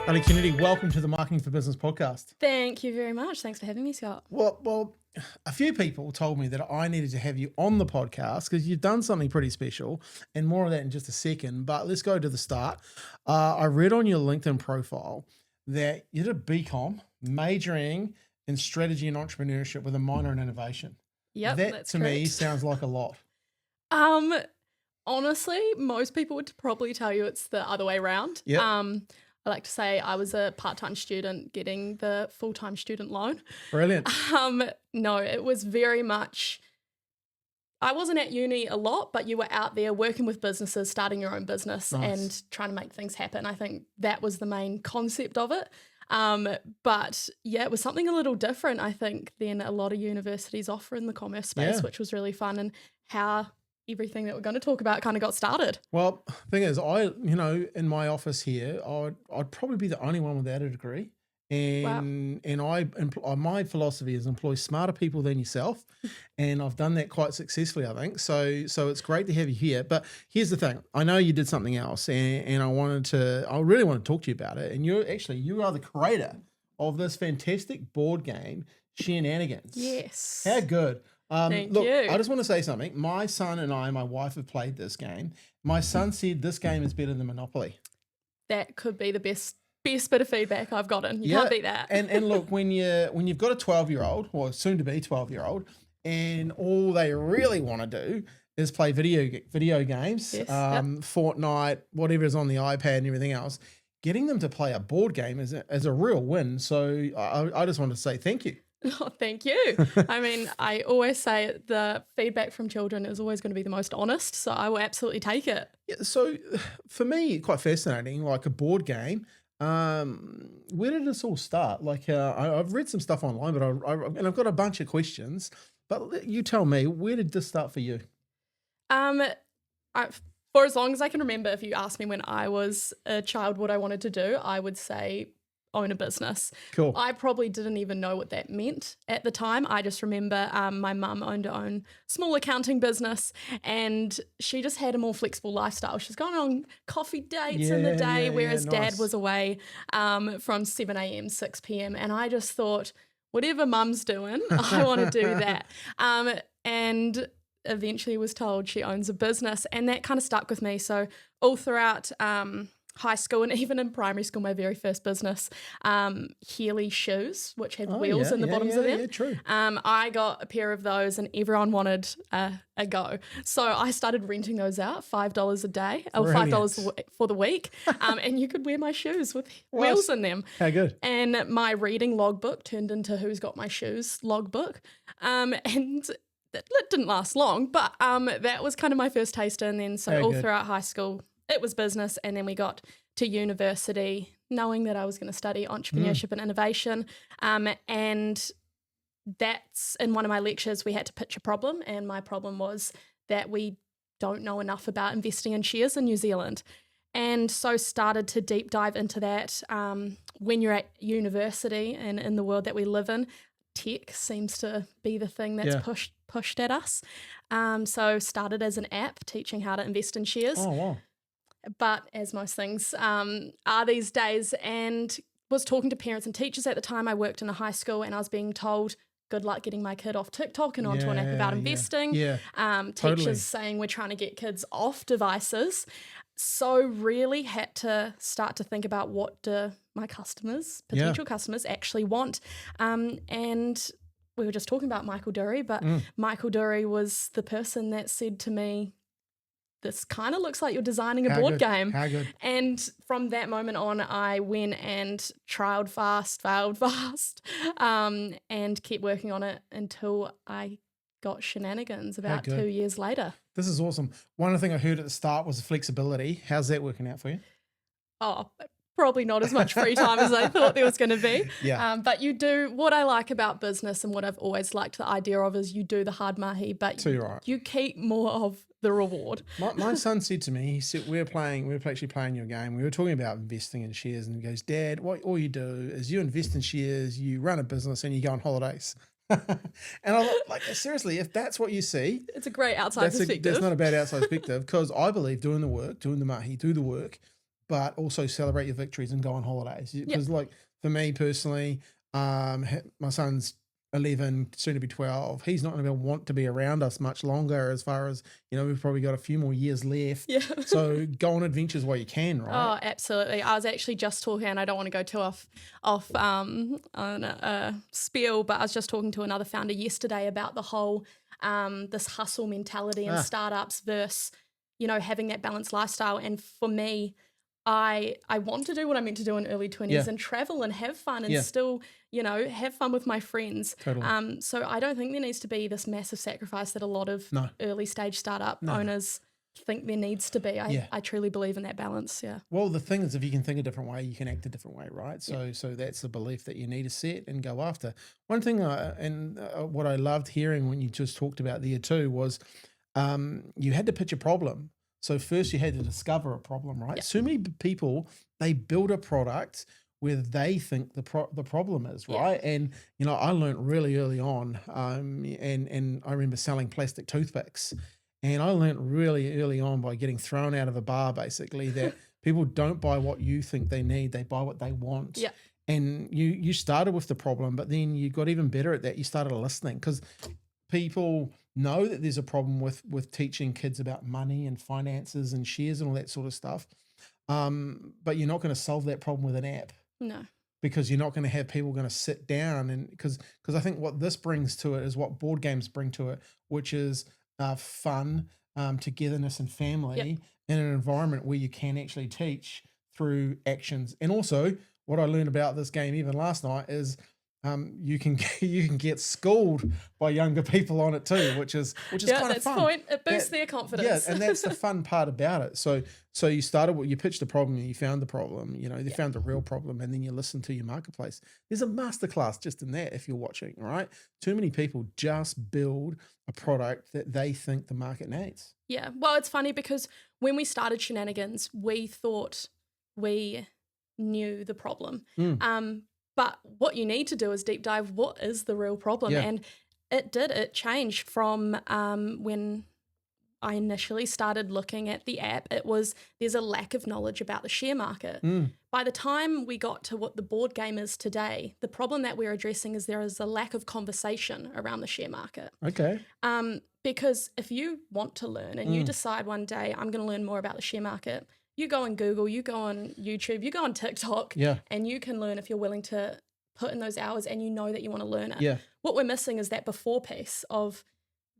Alli Kennedy, welcome to the Marketing for Business podcast. Thank you very much. Thanks for having me, Scott. Well, a few people told me that I needed to have you on the podcast because you've done something pretty special, and more of that in just a second. But let's go to the start. I read on your LinkedIn profile that you did a BCom, majoring in strategy and entrepreneurship with a minor in innovation. Yep, That that's to correct. me sounds like a lot. Honestly, most people would probably tell you it's the other way around. Yep. I like to say I was a part-time student getting the full-time student loan. Brilliant. No, it was very much, I wasn't at uni a lot, but you were out there working with businesses, starting your own business and trying to make things happen. I think that was the main concept of it. But yeah, it was something a little different, I think, than a lot of universities offer in the commerce space, which was really fun, and how everything that we're going to talk about kind of got started. Well, thing is, in my office here, I'd probably be the only one without a degree. And my philosophy is employ smarter people than yourself, and I've done that quite successfully, I think. So it's great to have you here. But here's the thing: I know you did something else, and I really want to talk to you about it. And you are the creator of this fantastic board game, Sharenanigans. Yes. How good! Thank Look, you. I just want to say something. My son and my wife have played this game. My son said this game is better than Monopoly. That could be the best bit of feedback I've gotten. You can't beat that. And look, when you've got a 12-year-old, or soon to be 12-year-old, and all they really want to do is play video games, Fortnite, whatever is on the iPad and everything else, getting them to play a board game is a real win. So I just want to say thank you. Oh, thank you. I mean, I always say the feedback from children is always going to be the most honest, so I will absolutely take it. Yeah, so for me, quite fascinating, like a board game. Where did this all start? Like, I've read some stuff online, but I've got a bunch of questions. But you tell me, where did this start for you? For as long as I can remember, if you asked me when I was a child what I wanted to do, I would say own a business. Cool. I probably didn't even know what that meant at the time. I just remember my mum owned her own small accounting business, and she just had a more flexible lifestyle. She's going on coffee dates in the day, whereas Dad was away from 7 a.m., 6 p.m. And I just thought, whatever Mum's doing, I want to do that. And eventually was told she owns a business, and that kind of stuck with me. So all throughout high school and even in primary school, my very first business, Heeley shoes, which had wheels in the bottoms of them. Yeah, true. I got a pair of those, and everyone wanted a go. So I started renting those out, $5 a day, or $5 for the week, and you could wear my shoes with wheels in them. How good. And my reading logbook turned into Who's Got My Shoes logbook. And it didn't last long, but that was kind of my first taster. And then throughout high school, it was business, and then we got to university knowing that I was going to study entrepreneurship and innovation. And that's in one of my lectures, we had to pitch a problem, and my problem was that we don't know enough about investing in shares in New Zealand. And so started to deep dive into that. When you're at university and in the world that we live in, tech seems to be the thing that's pushed at us. So started as an app teaching how to invest in shares. Oh, wow. But as most things are these days, and was talking to parents and teachers at the time. I worked in a high school, and I was being told, good luck getting my kid off TikTok and onto an app about investing. Teachers saying we're trying to get kids off devices. So really had to start to think about, what do my potential customers actually want? And we were just talking about Michael Dury, but Michael Dury was the person that said to me, this kind of looks like you're designing a board game. How good. And from that moment on, I went and trialed fast, failed fast, and kept working on it until I got Sharenanigans about 2 years later. This is awesome. One thing I heard at the start was the flexibility. How's that working out for you? Oh, probably not as much free time as I thought there was going to be. But you do, what I like about business, and what I've always liked the idea of, is you do the hard mahi, but you keep more of the reward. My son said to me, he said, we were actually playing your game. We were talking about investing in shares, and he goes, Dad, what all you do is you invest in shares, you run a business, and you go on holidays. And I'm like, seriously, if that's what you see, it's a great outside perspective. That's not a bad outside perspective, because I believe doing the work, doing the mahi, do the work, but also celebrate your victories and go on holidays. Because like for me personally, my son's 11, soon to be 12. He's not going to want to be around us much longer, as far as, we've probably got a few more years left. Yeah. So go on adventures while you can, right? Oh, absolutely. I was actually just talking, and I don't want to go too off on a spiel, but I was just talking to another founder yesterday about the whole this hustle mentality in startups versus, having that balanced lifestyle. And for me, I want to do what I meant to do in early 20s and travel and have fun and still, have fun with my friends. Totally. So I don't think there needs to be this massive sacrifice that a lot of early stage startup owners think there needs to be. I truly believe in that balance. Yeah. Well, the thing is, if you can think a different way, you can act a different way, right? So that's the belief that you need to set and go after. One thing, what I loved hearing when you just talked about there too was you had to pitch a problem. So first you had to discover a problem, right? So many people, they build a product where they think the problem is, right? And, I learned really early on, and I remember selling plastic toothpicks, and I learned really early on by getting thrown out of a bar, basically, that people don't buy what you think they need, they buy what they want. Yeah. And you started with the problem, but then you got even better at that. You started listening, because people know that there's a problem with teaching kids about money and finances and shares and all that sort of stuff. But you're not going to solve that problem with an app. No. Because you're not going to have people going to sit down, and because I think what this brings to it is what board games bring to it, which is fun, togetherness and family in an environment where you can actually teach through actions. And also what I learned about this game even last night is you can get schooled by younger people on it too, which is kind of fun. That's the point. It boosts their confidence. Yeah, and that's the fun part about it. So you pitched the problem, and you found the problem. You found the real problem, and then you listen to your marketplace. There's a masterclass just in that if you're watching, right? Too many people just build a product that they think the market needs. Yeah. Well, it's funny because when we started Sharenanigans, we thought we knew the problem. But what you need to do is deep dive, what is the real problem? Yeah. And it changed from when I initially started looking at the app, there's a lack of knowledge about the share market. By the time we got to what the board game is today, the problem that we're addressing is there is a lack of conversation around the share market. Okay. Because if you want to learn and you decide one day, I'm going to learn more about the share market, you go on Google, you go on YouTube, you go on TikTok, and you can learn if you're willing to put in those hours and you know that you want to learn it. Yeah. What we're missing is that before piece of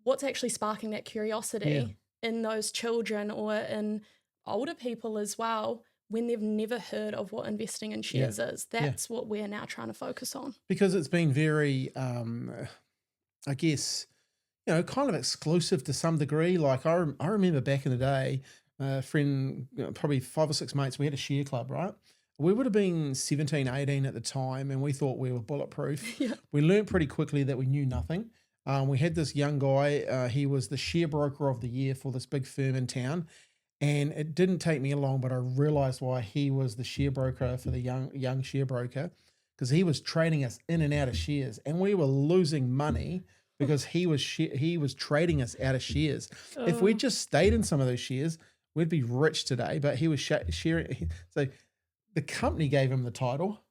what's actually sparking that curiosity in those children or in older people as well when they've never heard of what investing in shares is. That's what we're now trying to focus on. Because it's been very, I guess, kind of exclusive to some degree. Like I remember back in the day, a friend, probably 5 or 6 mates, we had a share club, right? We would have been 17, 18 at the time, and we thought we were bulletproof. We learned pretty quickly that we knew nothing. We had this young guy, he was the share broker of the year for this big firm in town, and it didn't take me long, but I realized why he was the share broker for the young share broker, because he was trading us in and out of shares, and we were losing money because he was trading us out of shares. If we just stayed in some of those shares, we'd be rich today, but he was sharing. So the company gave him the title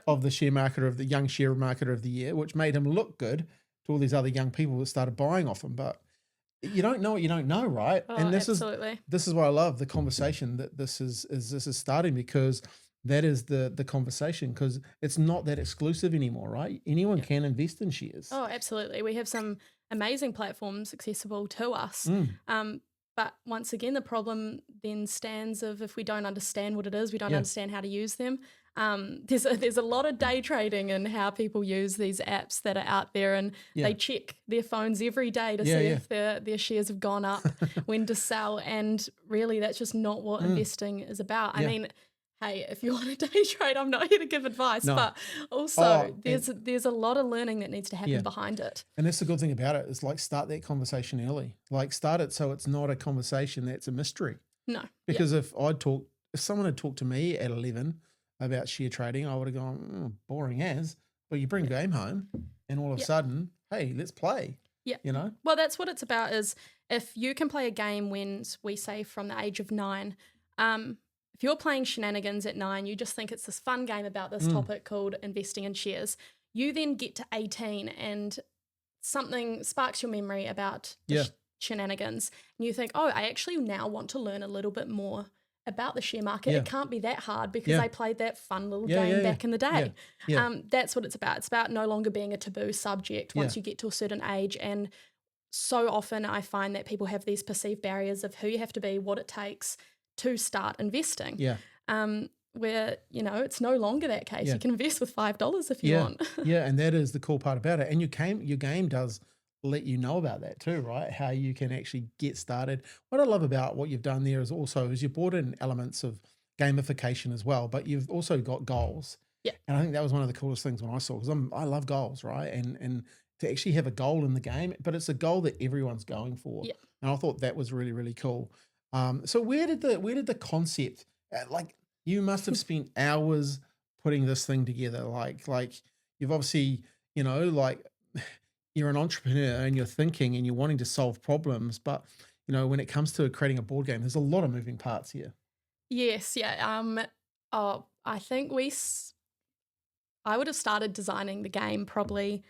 of the young share marketer of the year, which made him look good to all these other young people that started buying off him. But you don't know what you don't know, right? Oh, and this absolutely. is why I love the conversation that this is starting, because that is the conversation, because it's not that exclusive anymore, right? Anyone can invest in shares. Oh, absolutely. We have some amazing platforms accessible to us. But once again, the problem then stands of if we don't understand what it is, we don't understand how to use them. There's a lot of day trading in how people use these apps that are out there, and they check their phones every day to see if their shares have gone up, when to sell, and really that's just not what investing is about. I mean, hey, if you want to day trade, I'm not here to give advice, but also there's a lot of learning that needs to happen behind it. And that's the good thing about it, is like start that conversation early. Like start it so it's not a conversation that's a mystery. No. Because if someone had talked to me at 11 about share trading, I would have gone, boring as, but you bring game home and all of a sudden, hey, let's play. Yeah. Well, that's what it's about, is if you can play a game when we say from the age of 9, if if you're playing Shenanigans at 9, you just think it's this fun game about this topic called investing in shares. You then get to 18 and something sparks your memory about the Shenanigans. And you think, oh, I actually now want to learn a little bit more about the share market. It can't be that hard because I played that fun little game back in the day. That's what it's about. It's about no longer being a taboo subject once you get to a certain age. And so often I find that people have these perceived barriers of who you have to be, what it takes to start investing. Where, you know, it's no longer that case. You can invest with $5 if you want. And that is the cool part about it. And your game does let you know about that too, right? How you can actually get started. What I love about what you've done there is you brought in elements of gamification as well, but you've also got goals. And I think that was one of the coolest things when I saw, because I love goals, right? And to actually have a goal in the game, but it's a goal that everyone's going for. And I thought that was really, really cool. So where did the concept, like, you must have spent hours putting this thing together. Like you've obviously, you know, like you're an entrepreneur and you're thinking and you're wanting to solve problems, but you know, when it comes to creating a board game, there's a lot of moving parts here. Yes. I think I would have started designing the game probably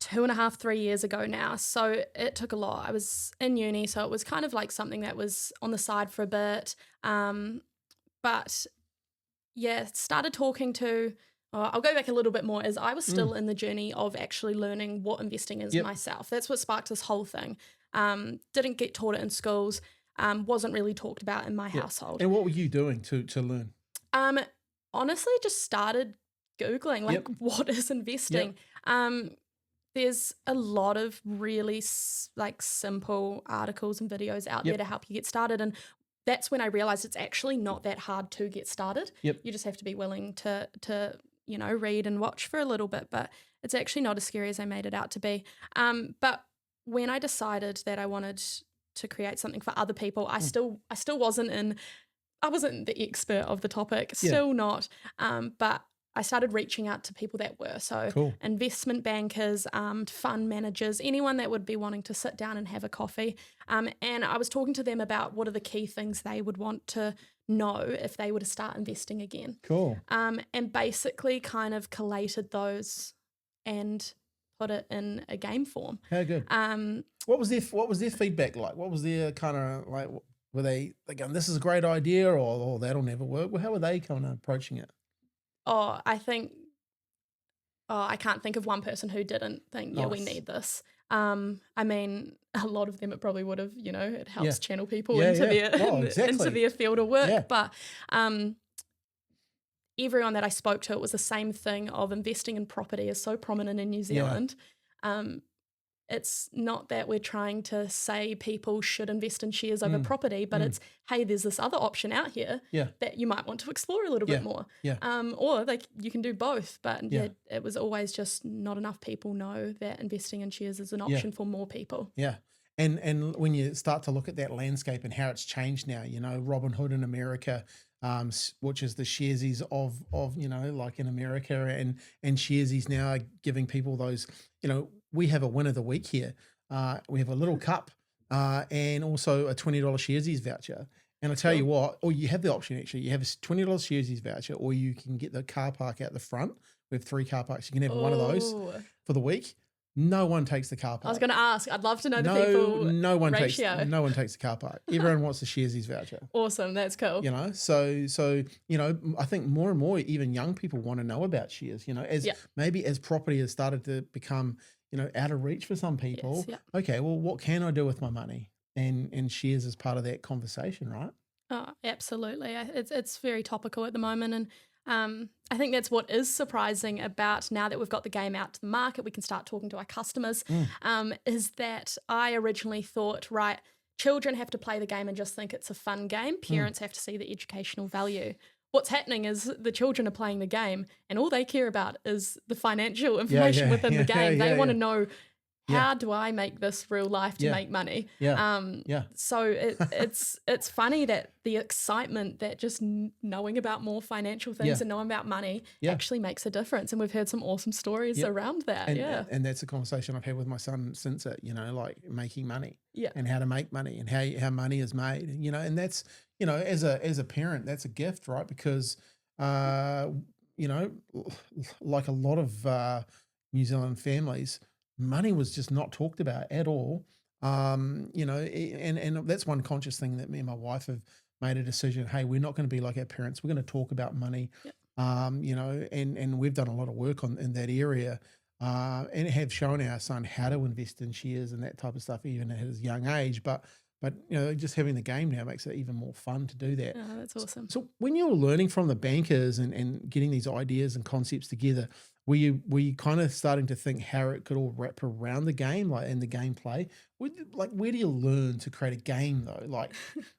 2.5, 3 years ago now. So it took a lot. I was in uni, so it was kind of like something that was on the side for a bit. But yeah, started talking to, I'll go back a little bit more, as I was still in the journey of actually learning what investing is myself. That's what sparked this whole thing. Didn't get taught it in schools, wasn't really talked about in my household. And what were you doing to learn? Honestly, just started Googling, like, what is investing? There's a lot of really simple articles and videos out there to help you get started. And that's when I realized it's actually not that hard to get started. You just have to be willing to you know, read and watch for a little bit, but it's actually not as scary as I made it out to be. But when I decided that I wanted to create something for other people, I still wasn't the expert of the topic, still not. But I started reaching out to people that were. So investment bankers, fund managers, anyone that would be wanting to sit down and have a coffee. And I was talking to them about what are the key things they would want to know if they were to start investing again. And basically kind of collated those and put it in a game form. How good. What was their feedback like? What was their kind of like, were they going, this is a great idea, or that'll never work? Well, how were they kind of approaching it? I can't think of one person who didn't think, we need this. I mean, a lot of them it probably would have, you know, it helps channel people into their field of work. But everyone that I spoke to, it was the same thing of investing in property is so prominent in New Zealand. It's not that we're trying to say people should invest in shares over property, but it's, hey, there's this other option out here that you might want to explore a little bit more. Or like you can do both, but it was always just not enough people know that investing in shares is an option for more people. And when you start to look at that landscape and how it's changed now, you know, Robinhood in America, which is the Sharesies of you know, like in America, and Sharesies now are giving people those, you know, we have a win of the week here. We have a little cup and also a $20 Sharesies voucher. And I tell you what, or you have the option actually, you have a $20 Sharesies voucher, or you can get the car park out the front. We have 3 car parks. You can have one of those for the week. No one takes the car park. I was going to ask. I'd love to know the people ratio. No one takes the car park. Everyone wants the Sharesies voucher. Awesome. That's cool. You know, so you know, I think more and more even young people want to know about shares. You know, maybe as property has started to become, you know, out of reach for some people. Okay, well, what can I do with my money? And shares is part of that conversation, right? Oh, absolutely. It's very topical at the moment, and I think that's what is surprising about now that we've got the game out to the market, we can start talking to our customers, is that I originally thought, right, children have to play the game and just think it's a fun game. Parents have to see the educational value. What's happening is the children are playing the game and all they care about is the financial information within the game. They want to know, how do I make this real life to make money? So it's funny that the excitement that just knowing about more financial things and knowing about money actually makes a difference. And we've heard some awesome stories around that. And that's a conversation I've had with my son since it, you know, like making money and how to make money and how money is made, you know, and that's, you know, as a parent, that's a gift, right? Because uh, you know, like a lot of New Zealand families, money was just not talked about at all. You know, and that's one conscious thing that me and my wife have made a decision. Hey, we're not going to be like our parents. We're going to talk about money. Yep. You know, and we've done a lot of work on in that area. And have shown our son how to invest in shares and that type of stuff, even at his young age. But you know, just having the game now makes it even more fun to do that. Oh, that's awesome. So when you were learning from the bankers and getting these ideas and concepts together, were you kind of starting to think how it could all wrap around the game, like in the gameplay? Where do you learn to create a game though?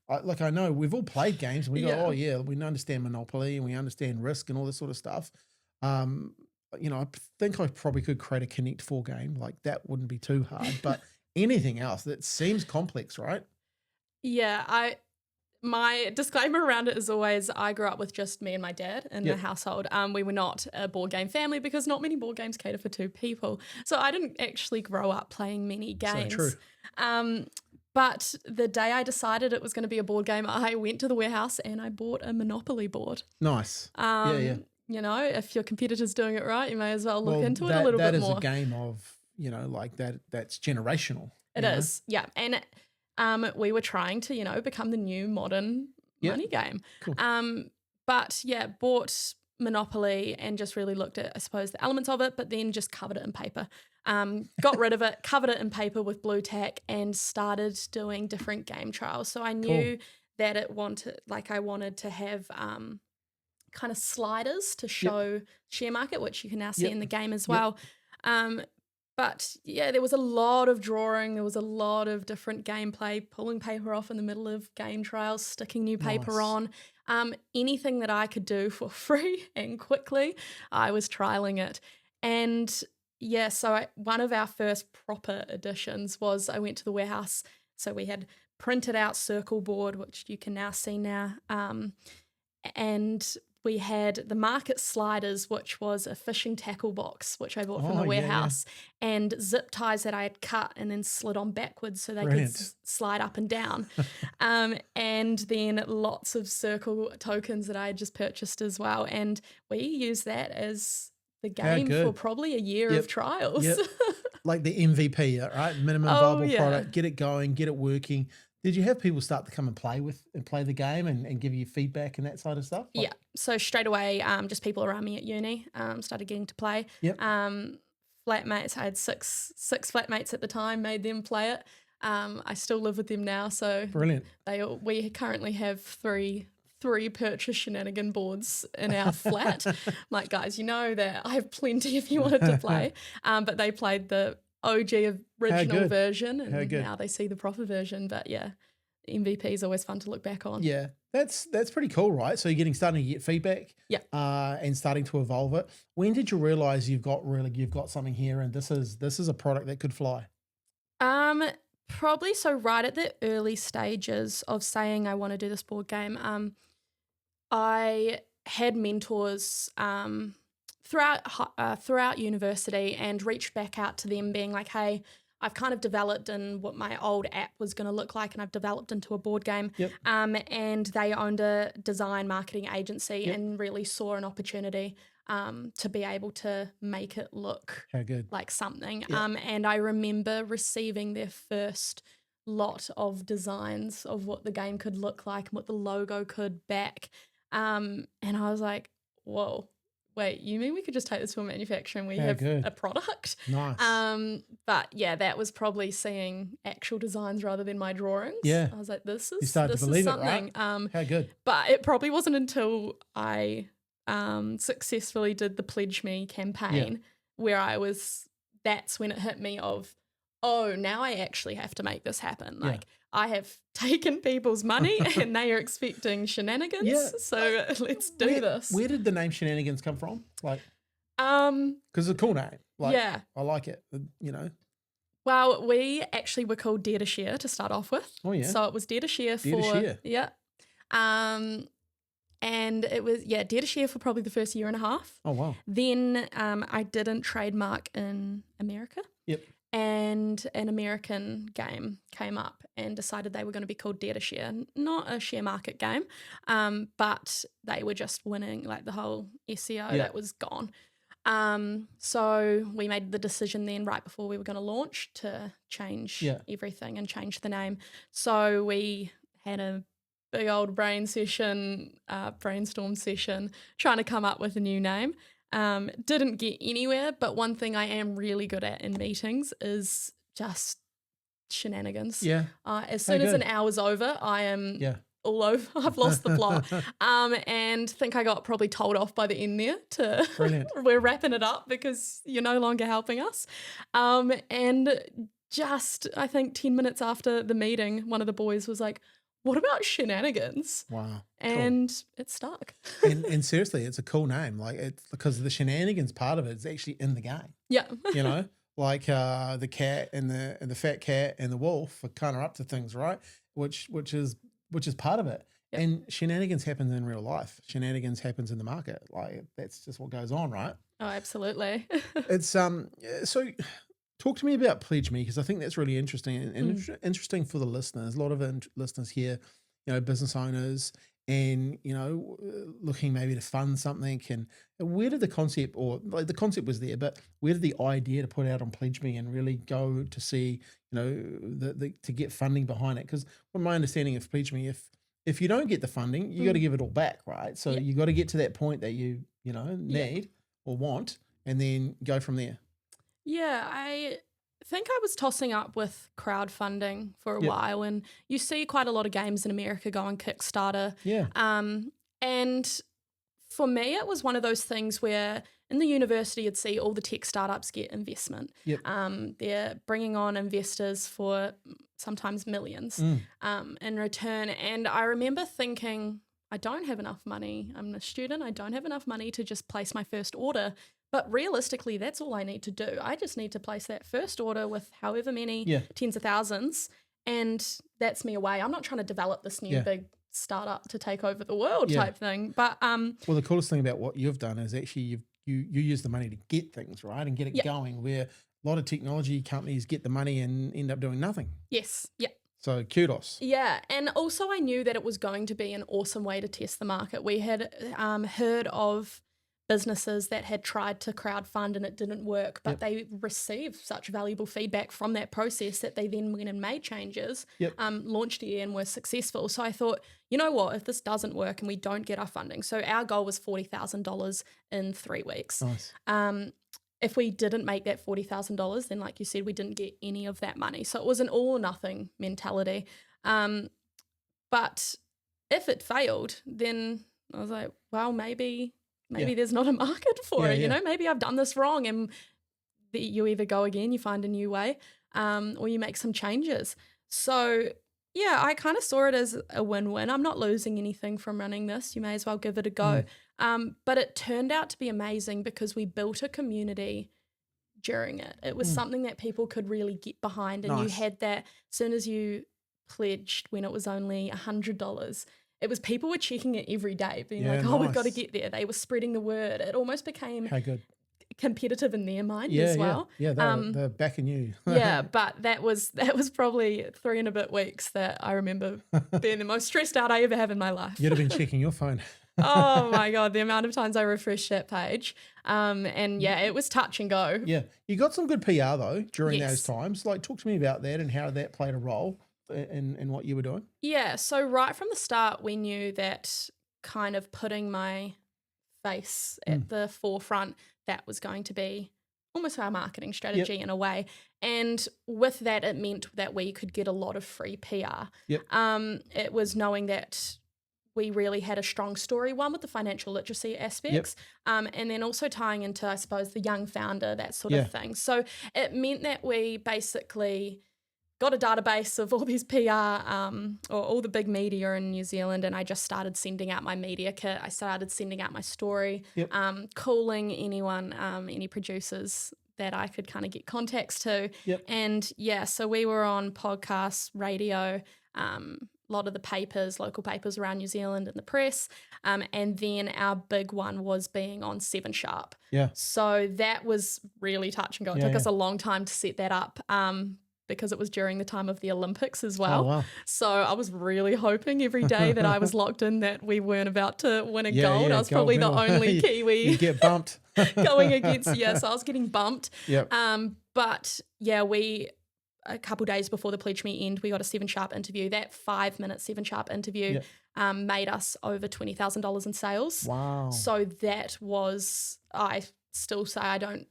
I know we've all played games and we go, Yeah. oh yeah, we understand Monopoly and we understand Risk and all this sort of stuff. Um, you know, I think I probably could create a Connect 4 game. Like that wouldn't be too hard, but anything else that seems complex, right? Yeah, my disclaimer around it is always I grew up with just me and my dad in the Yep. household. We were not a board game family because not many board games cater for two people. So I didn't actually grow up playing many So games. true. But the day I decided it was going to be a board game, I went to the warehouse and I bought a Monopoly board. Nice. Yeah. You know, if your competitor's doing it right, you may as well look Well, into it a little bit more. That is a game of, you know, like that's generational. It you know? is, yeah. And we were trying to, you know, become the new modern Yep. money game. Cool. But yeah, bought Monopoly and just really looked at, I suppose, the elements of it, but then just covered it in paper. Got rid of it, covered it in paper with blue tack and started doing different game trials. So I knew that I wanted to have kind of sliders to show share market, which you can now see Yep. in the game as Yep. well. But yeah, there was a lot of drawing. There was a lot of different gameplay, pulling paper off in the middle of game trials, sticking new paper Nice. on. Anything that I could do for free and quickly, I was trialing it. And yeah, so one of our first proper editions was I went to the warehouse. So we had printed out circle board, which you can now see now. And we had the market sliders, which was a fishing tackle box, which I bought from the Oh, yeah, warehouse, and zip ties that I had cut and then slid on backwards so they Brilliant. could slide up and down. And then lots of circle tokens that I had just purchased as well. And we used that as the game for good. probably a year Yep. of trials. Yep. Like the MVP, right? Minimum Oh, viable yeah. product. Get it going, get it working. Did you have people start to come and play the game and give you feedback and that side of stuff? Yeah. So straight away, just people around me at uni started getting to play. Yep. Flatmates, I had six flatmates at the time, made them play it. I still live with them now, so Brilliant. we currently have three purchase shenanigan boards in our flat. I'm like, guys, you know that I have plenty if you wanted to play. But they played the OG original good. version, How and good. now they see the proper version. But yeah, MVP is always fun to look back on. Yeah. That's pretty cool, right? So you're starting to get feedback. Yeah. And starting to evolve it. When did you realize you've got something here and this is a product that could fly? Probably so right at the early stages of saying I want to do this board game. I had mentors throughout university and reached back out to them being like, hey, I've kind of developed in what my old app was going to look like and I've developed into a board game. Yep. And they owned a design marketing agency Yep. and really saw an opportunity to be able to make it look How good. like something. Yep. And I remember receiving their first lot of designs of what the game could look like and what the logo could back. And I was like, whoa, wait, you mean we could just take this to a manufacturer and we How have good. a product? Nice. But yeah, that was probably seeing actual designs rather than my drawings. Yeah. I was like, this You is started to believe it, something. right? How good. But it probably wasn't until I successfully did the Pledge Me campaign where that's when it hit me of, oh, now I actually have to make this happen. Like I have taken people's money and they are expecting shenanigans. Yeah. So let's do this. Where did the name Sharenanigans come from? Like, Um, because it's a cool name. Like, yeah. I like it. You know. Well, we actually were called Dare to Share to start off with. Oh yeah. So it was Dare to Share Dare to for Share. yeah. And it was Dare to Share for probably the first year and a half. Oh wow. Then I didn't trademark in America. Yep. and an American game came up and decided they were going to be called Dare to Share. Not a share market game, but they were just winning like the whole SEO that was gone. So we made the decision then right before we were going to launch to change everything and change the name. So we had a big old brainstorm session trying to come up with a new name. Didn't get anywhere, but one thing I am really good at in meetings is just shenanigans. Yeah. As soon as an hour's over, I am all over. I've lost the plot. And think I got probably told off by the end there we're wrapping it up because you're no longer helping us. And just, I think 10 minutes after the meeting, one of the boys was like, what about Sharenanigans? Wow. And it stuck. and seriously, it's a cool name. Like, it's because the shenanigans part of it is actually in the game. Yeah. You know, like the cat and the fat cat and the wolf are kind of up to things, right? Which is part of it. Yep. And shenanigans happens in real life. Shenanigans happens in the market. Like, that's just what goes on, right? Oh, absolutely. It's so talk to me about Pledge Me, because I think that's really interesting and interesting for the listeners. A lot of listeners here, you know, business owners and, you know, looking maybe to fund something. And where did the concept, or like the concept was there, but where did the idea to put out on Pledge Me and really go to see, you know, to get funding behind it? Because from my understanding of Pledge Me, if you don't get the funding, you got to give it all back, right? So you got to get to that point that you need or want, and then go from there. Yeah, I think I was tossing up with crowdfunding for a while, and you see quite a lot of games in America go on Kickstarter. Yeah. And for me, it was one of those things where in the university, you'd see all the tech startups get investment. Yep. They're bringing on investors for sometimes millions in return. And I remember thinking, I don't have enough money. I'm a student. I don't have enough money to just place my first order. But realistically, that's all I need to do. I just need to place that first order with however many tens of thousands, and that's me away. I'm not trying to develop this new big startup to take over the world type thing. But well, the coolest thing about what you've done is actually you use the money to get things right and get it going, where a lot of technology companies get the money and end up doing nothing. Yes, yeah. So kudos. Yeah, and also I knew that it was going to be an awesome way to test the market. We had heard of businesses that had tried to crowdfund and it didn't work, but they received such valuable feedback from that process that they then went and made changes, launched it and were successful. So I thought, you know what, if this doesn't work and we don't get our funding, so our goal was $40,000 in 3 weeks. Nice. If we didn't make that $40,000, then like you said, we didn't get any of that money. So it was an all or nothing mentality. But if it failed, then I was like, well, maybe there's not a market for it. You know, maybe I've done this wrong, and you either go again, you find a new way, or you make some changes. So yeah, I kind of saw it as a win-win. I'm not losing anything from running this. You may as well give it a go. But it turned out to be amazing because we built a community during it. It was something that people could really get behind, and you had that as soon as you pledged when it was only $100. It was people were checking it every day, being like, oh, we've got to get there. They were spreading the word. It almost became competitive in their mind as well. Yeah, they're backing you. Yeah, but that was probably 3 and a bit weeks that I remember being the most stressed out I ever have in my life. You'd have been checking your phone. Oh my God, the amount of times I refreshed that page. And yeah, it was touch and go. Yeah. You got some good PR though during those times. Like, talk to me about that and how that played a role in what you were doing. Yeah, so right from the start, we knew that kind of putting my face at the forefront, that was going to be almost our marketing strategy in a way. And with that, it meant that we could get a lot of free PR. It was knowing that we really had a strong story, one with the financial literacy aspects, and then also tying into, I suppose, the young founder, that sort of thing. So it meant that we basically got a database of all these PR or all the big media in New Zealand, and I just started sending out my media kit. I started sending out my story, calling anyone, any producers that I could kind of get contacts to. And yeah, so we were on podcasts, radio, a lot of the papers, local papers around New Zealand and the press. And then our big one was being on 7 Sharp. Yeah. So that was really touch and go. It took us a long time to set that up because it was during the time of the Olympics as well. Oh, wow. So I was really hoping every day that I was locked in that we weren't about to win a gold. I was probably the only Kiwi. You get bumped. going against, so I was getting bumped. Yep. But a couple days before the Pledge Me end, we got a 7 Sharp interview. That 5-minute 7 Sharp interview made us over $20,000 in sales. Wow. So that was, I still say I don't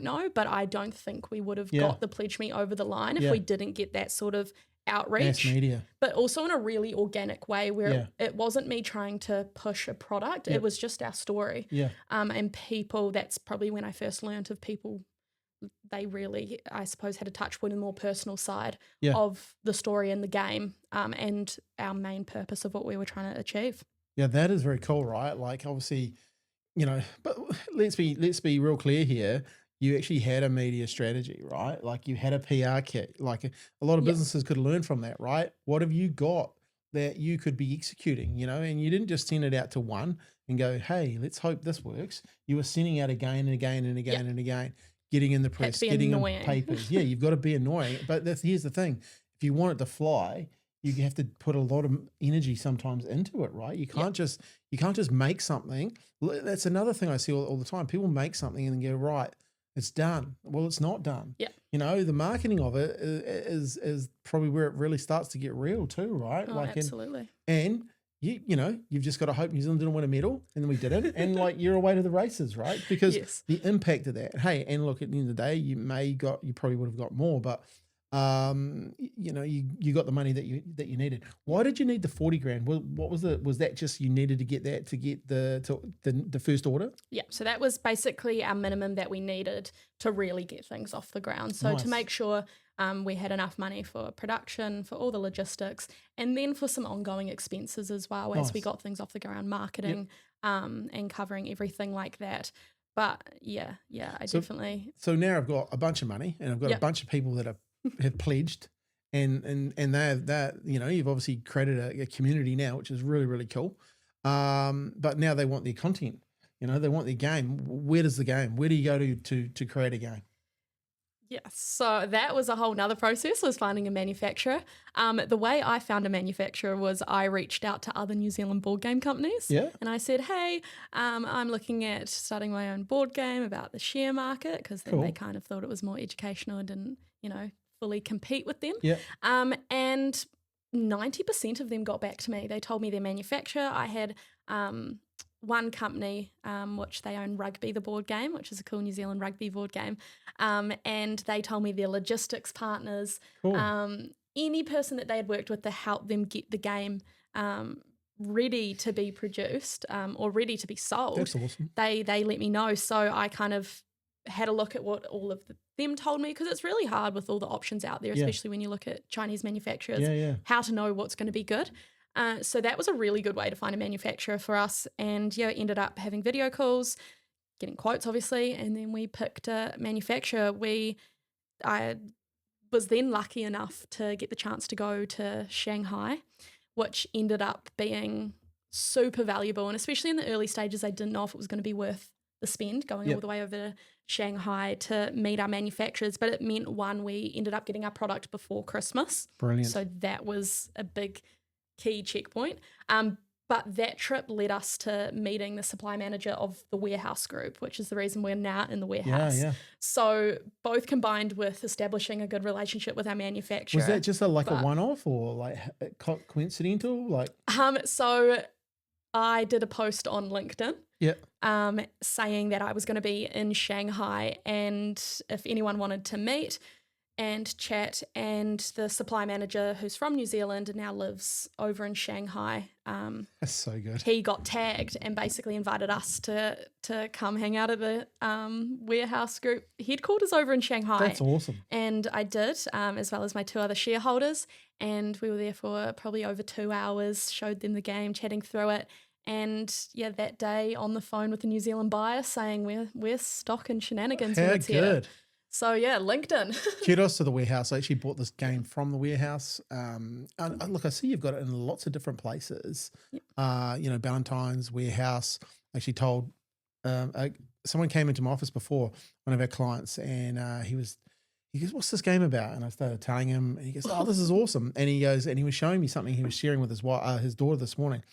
know, but I don't think we would have got the Pledge Me over the line if we didn't get that sort of outreach. Mass media. But also in a really organic way where it wasn't me trying to push a product. It was just our story. Yeah. And people, that's probably when I first learned of people, they really, I suppose, had a touch point in the more personal side of the story and the game and our main purpose of what we were trying to achieve. Yeah, that is very cool, right? Like obviously, but let's be real clear here. You actually had a media strategy, right? Like you had a PR kit. Like a lot of businesses could learn from that, right? What have you got that you could be executing, and you didn't just send it out to one and go, hey, let's hope this works. You were sending out again and again and again and again, getting in the press, getting in papers. Yeah, you've got to be annoying. But here's the thing. If you want it to fly, you have to put a lot of energy sometimes into it, right? You can't just make something. That's another thing I see all the time. People make something and then go, right, it's done. Well, it's not done. Yeah. The marketing of it is probably where it really starts to get real too, right? Oh, absolutely. And you've just got to hope New Zealand didn't win a medal, and then we didn't, and you're away to the races, right? Because the impact of that. Hey, and look, at the end of the day, you probably would have got more, but you got the money that you needed. Why did you need the 40 grand? What was that just you needed to get that to get the first order? Yeah, so that was basically our minimum that we needed to really get things off the ground. So to make sure we had enough money for production, for all the logistics, and then for some ongoing expenses as well as we got things off the ground, marketing, and covering everything like that. But definitely. So now I've got a bunch of money, and I've got a bunch of people that have pledged, and they're you've obviously created a community now, which is really, really cool. But now they want their content. They want their game. Where does the game? Where do you go to create a game? Yes, so that was a whole nother process, was finding a manufacturer. The way I found a manufacturer was I reached out to other New Zealand board game companies. Yeah. And I said, hey, I'm looking at starting my own board game about the share market, because then they kind of thought it was more educational and didn't, fully compete with them. Yeah. And 90% of them got back to me. They told me their manufacturer. I had one company, which they own Rugby, the board game, which is a cool New Zealand rugby board game. And they told me their logistics partners, any person that they had worked with to help them get the game ready to be produced or ready to be sold. That's awesome. They let me know. So I kind of had a look at what all of them told me, because it's really hard with all the options out there, especially when you look at Chinese manufacturers, how to know what's going to be good. So that was a really good way to find a manufacturer for us. And ended up having video calls, getting quotes obviously, and then we picked a manufacturer. I was then lucky enough to get the chance to go to Shanghai, which ended up being super valuable. And especially in the early stages, I didn't know if it was going to be worth the spend going all the way over to Shanghai to meet our manufacturers. But it meant, we ended up getting our product before Christmas. Brilliant. So that was a big key checkpoint. But that trip led us to meeting the supply manager of the warehouse group, which is the reason we're now in the warehouse. Yeah. So both combined with establishing a good relationship with our manufacturer. Was that just a one-off or coincidental? So I did a post on LinkedIn. Yeah. Saying that I was going to be in Shanghai, and if anyone wanted to meet and chat, and the supply manager, who's from New Zealand and now lives over in Shanghai, that's so good. He got tagged and basically invited us to come hang out at the warehouse group headquarters over in Shanghai. That's awesome. And I did, as well as my 2 other shareholders, and we were there for probably over 2 hours, showed them the game, chatting through it. And that day on the phone with the New Zealand buyer saying we're stocking Sharenanigans when it's here. So yeah, LinkedIn. Kudos to the warehouse. I actually bought this game from the warehouse. And look, I see you've got it in lots of different places. Yep. Valentine's, warehouse. I actually told someone came into my office before, one of our clients, and he goes, "What's this game about?" And I started telling him, and he goes, "Oh, this is awesome." And he goes, and he was showing me something he was sharing with his daughter this morning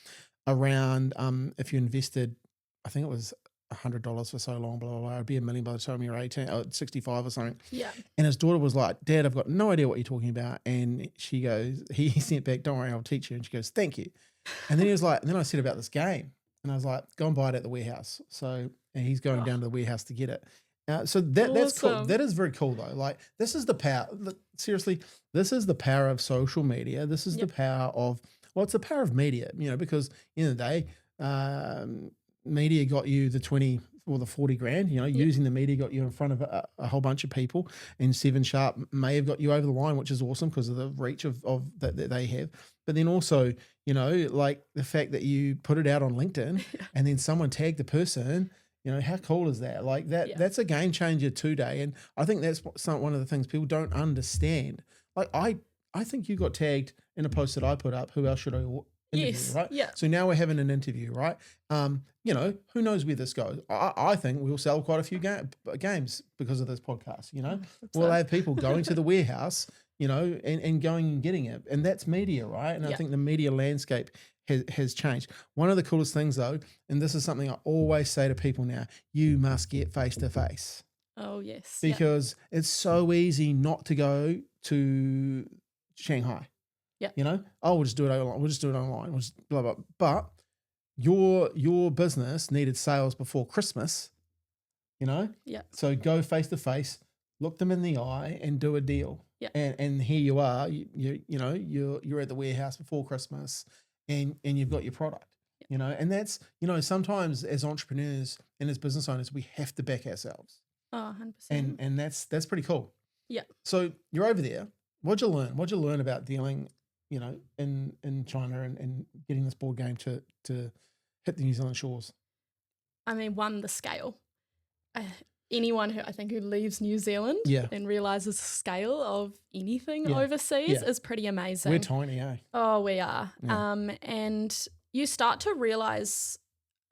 around if you invested, I think it was $100 for so long, blah, blah, blah, it'd be $1 million by the time you're 18 or 65 or something. Yeah. And his daughter was like, "Dad, I've got no idea what you're talking about." And she goes, he sent back, "Don't worry, I'll teach you." And she goes, "Thank you." And then he was like, and then I said about this game, and I was like, "Go and buy it at the warehouse." So, and he's going down to the warehouse to get it. So that's cool. That is very cool though. Like, this is the power. Seriously, this is the power of social media. This is the power of, well, it's the power of media, because at the end of the day, media got you the 20 or the 40 grand, using the media got you in front of a whole bunch of people, and 7 Sharp may have got you over the line, which is awesome because of the reach of that they have. But then also, like the fact that you put it out on LinkedIn and then someone tagged the person, how cool is that? Like that's a game changer today. And I think that's one of the things people don't understand. Like I think you got tagged in a post that I put up. Who else should I interview, right? Yeah. So now we're having an interview, right? Who knows where this goes? I think we'll sell quite a few games because of this podcast. We'll have people going to the warehouse, and going and getting it, and that's media, right? And I think the media landscape has changed. One of the coolest things, though, and this is something I always say to people now: you must get face to face. Oh yes, because it's so easy not to go to Shanghai. Yeah. We'll just do it online. We'll just do it online. We'll just blah, blah. But your business needed sales before Christmas, Yeah. So go face to face, look them in the eye, and do a deal. Yeah. And here you are. You're at the warehouse before Christmas, and you've got your product. And that's sometimes as entrepreneurs and as business owners, we have to back ourselves. Oh, 100%. And that's pretty cool. Yeah. So you're over there. What'd you learn? What'd you learn about dealing, in China and getting this board game to hit the New Zealand shores? I mean, one, the scale. Anyone who leaves New Zealand and realizes the scale of anything overseas is pretty amazing. We're tiny, eh? Oh, we are. Yeah. And you start to realize,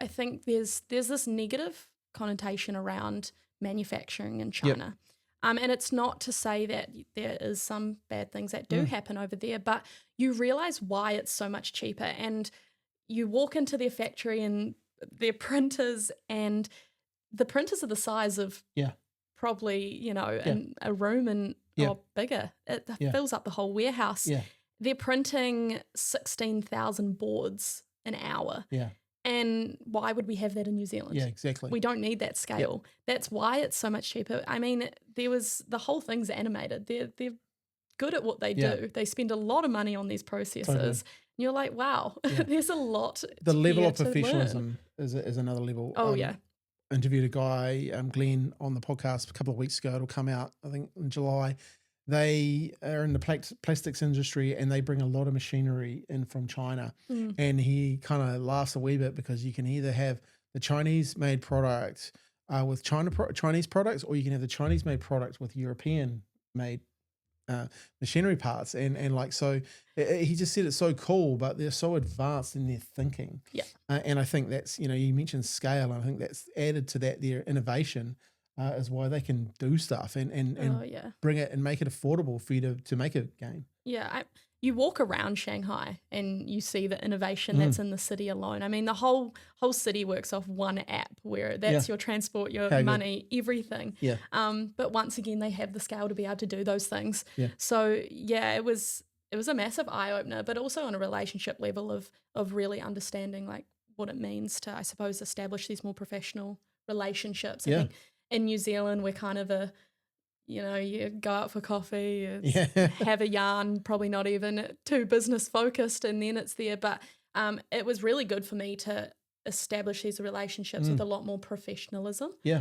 I think there's this negative connotation around manufacturing in China. And it's not to say that there is some bad things that do happen over there, but you realize why it's so much cheaper. And you walk into their factory and their printers, and the printers are the size of probably, in a room or bigger. It fills up the whole warehouse. Yeah. They're printing 16,000 boards an hour. Yeah. And why would we have that in New Zealand? Yeah, exactly. We don't need that scale. Yep. That's why it's so much cheaper. I mean, the whole thing's animated. They're good at what they do. They spend a lot of money on these processes. Totally. And you're like, wow, there's a lot. The level of professionalism is another level. Oh, yeah. Interviewed a guy, Glenn, on the podcast a couple of weeks ago. It'll come out, I think, in July. They are in the plastics industry, and they bring a lot of machinery in from China. And he kind of laughs a wee bit because you can either have the Chinese-made product with Chinese products, or you can have the Chinese-made product with European-made machinery parts. And like, so he just said it's so cool, but they're so advanced in their thinking. Yeah. And I think that's, you mentioned scale, and I think that's added to that, their innovation. Is why they can do stuff and bring it and make it affordable for you to make a game. Yeah, you walk around Shanghai and you see the innovation that's in the city alone. I mean, the whole city works off one app where that's your transport, your money, everything. Yeah. But once again, they have the scale to be able to do those things. Yeah. So yeah, it was a massive eye opener, but also on a relationship level of really understanding like what it means to, I suppose, establish these more professional relationships. I think in New Zealand, we're kind of you go out for coffee, have a yarn, probably not even too business focused, and then it's there. But it was really good for me to establish these relationships with a lot more professionalism. Yeah.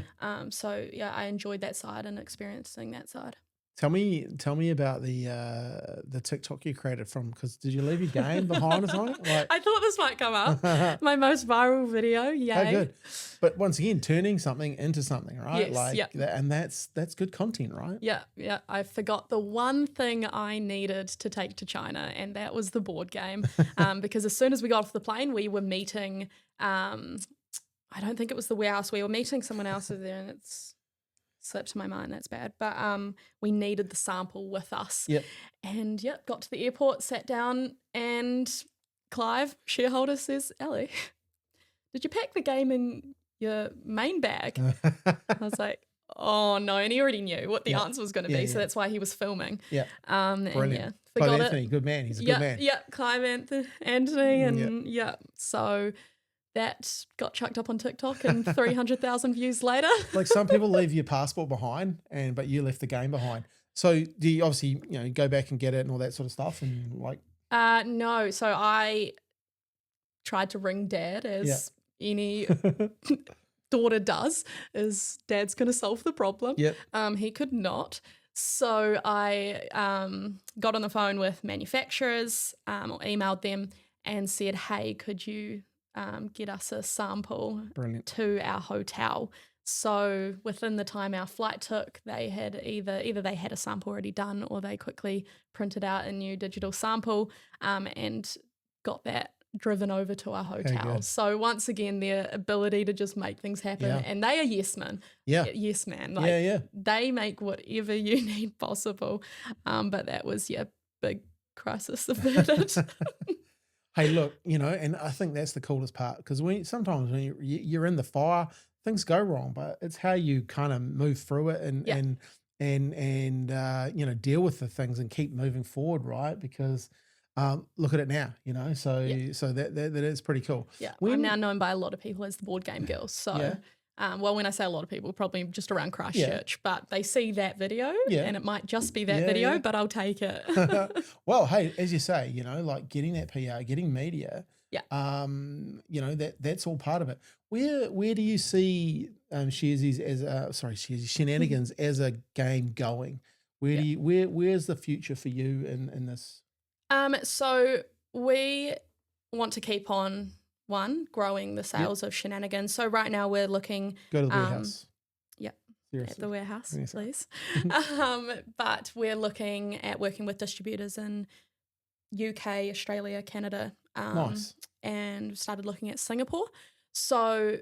So yeah, I enjoyed that side and experiencing that side. Tell me about the TikTok you created from, because did you leave your game behind or something? Like, I thought this might come up. My most viral video, yay. oh, good. But once again, turning something into something, right? Yes, like yep. that, and that's good content, right? Yeah. I forgot the one thing I needed to take to China, and that was the board game. Because as soon as we got off the plane, we were meeting, I don't think it was the warehouse. We were meeting someone else over there, and it's slipped my mind. That's bad. But we needed the sample with us. Yep. And got to the airport, sat down, and Clive, shareholder, says, Alli, did you pack the game in your main bag? I was like, oh no, and he already knew what the answer was going to be, so that's why he was filming. Yeah, brilliant. And Clive Anthony, good man. He's a good man. Yeah, Clive Anthony, and so that got chucked up on TikTok, and 300,000 views later. Like, some people leave your passport behind, but you left the game behind. So do you obviously go back and get it and all that sort of stuff, and like? No, so I tried to ring Dad as any daughter does, is Dad's going to solve the problem. Yep. He could not. So I got on the phone with manufacturers or emailed them and said, hey, could you get us a sample to our hotel? So within the time our flight took, they had either they had a sample already done, or they quickly printed out a new digital sample and got that driven over to our hotel. So once again, their ability to just make things happen, and they are yes men. Yes man. Like, they make whatever you need possible. But that was big crisis averted. Hey, look, and I think that's the coolest part, because sometimes when you're in the fire, things go wrong, but it's how you kind of move through it and deal with the things and keep moving forward, right? Because look at it now, so that is pretty cool. Yeah, I'm now known by a lot of people as the board game girl. So, well, when I say a lot of people, probably just around Christchurch, but they see that video, and it might just be that video, but I'll take it. Well, hey, as you say, like getting that PR, getting media, that's all part of it. Where do you see Sharenanigans as a game going? Where's the future for you in this? So we want to keep on growing the sales of Sharenanigans. So right now we're looking. Go to the warehouse. At the warehouse, please. But we're looking at working with distributors in UK, Australia, Canada, nice. And started looking at Singapore. So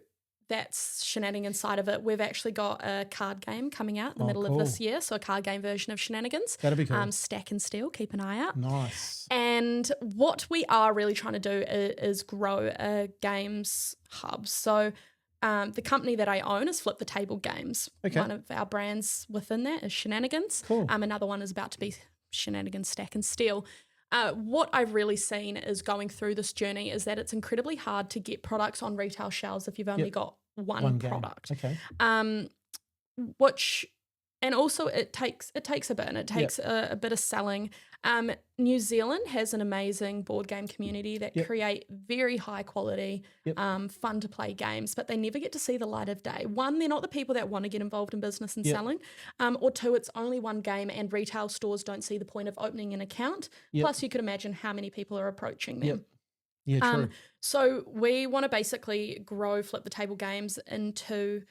that's Sharenanigans side of it. We've actually got a card game coming out in the middle of this year. So a card game version of Sharenanigans. That'd be cool. Stack and Steel, keep an eye out. Nice. And what we are really trying to do is grow a games hub. So the company that I own is Flip the Table Games. Okay. One of our brands within that is Sharenanigans. Cool. Another one is about to be Sharenanigans Stack and Steel. What I've really seen is going through this journey is that it's incredibly hard to get products on retail shelves if you've only got one product. Okay. And also it takes a bit, and it takes a bit of selling. New Zealand has an amazing board game community that create very high quality, fun to play games, but they never get to see the light of day. One, they're not the people that want to get involved in business and selling. Or two, it's only one game and retail stores don't see the point of opening an account. Plus, you could imagine how many people are approaching them. Yeah, true. So we want to basically grow Flip the Table Games into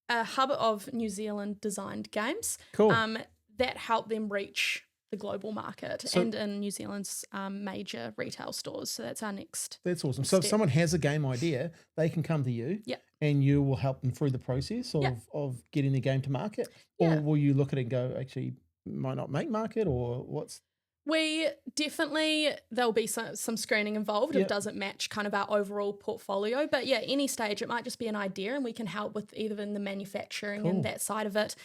a hub of New Zealand designed games that help them reach the global market and in New Zealand's major retail stores. So that's our next. That's awesome. So if someone has a game idea, they can come to you and you will help them through the process of getting the game to market? Or will you look at it and go, actually, might not make market, or what's? We definitely, there'll be some screening involved if it doesn't match kind of our overall portfolio. But any stage, it might just be an idea and we can help with either in the manufacturing and that side of it.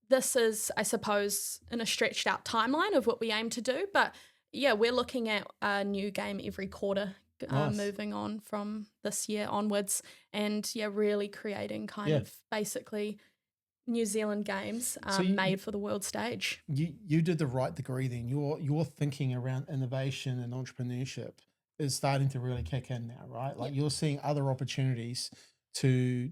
This is, I suppose, in a stretched out timeline of what we aim to do. But we're looking at a new game every quarter, moving on from this year onwards, and really creating kind of basically New Zealand games made for the world stage. You did the right degree then. Your thinking around innovation and entrepreneurship is starting to really kick in now, right? Like you're seeing other opportunities to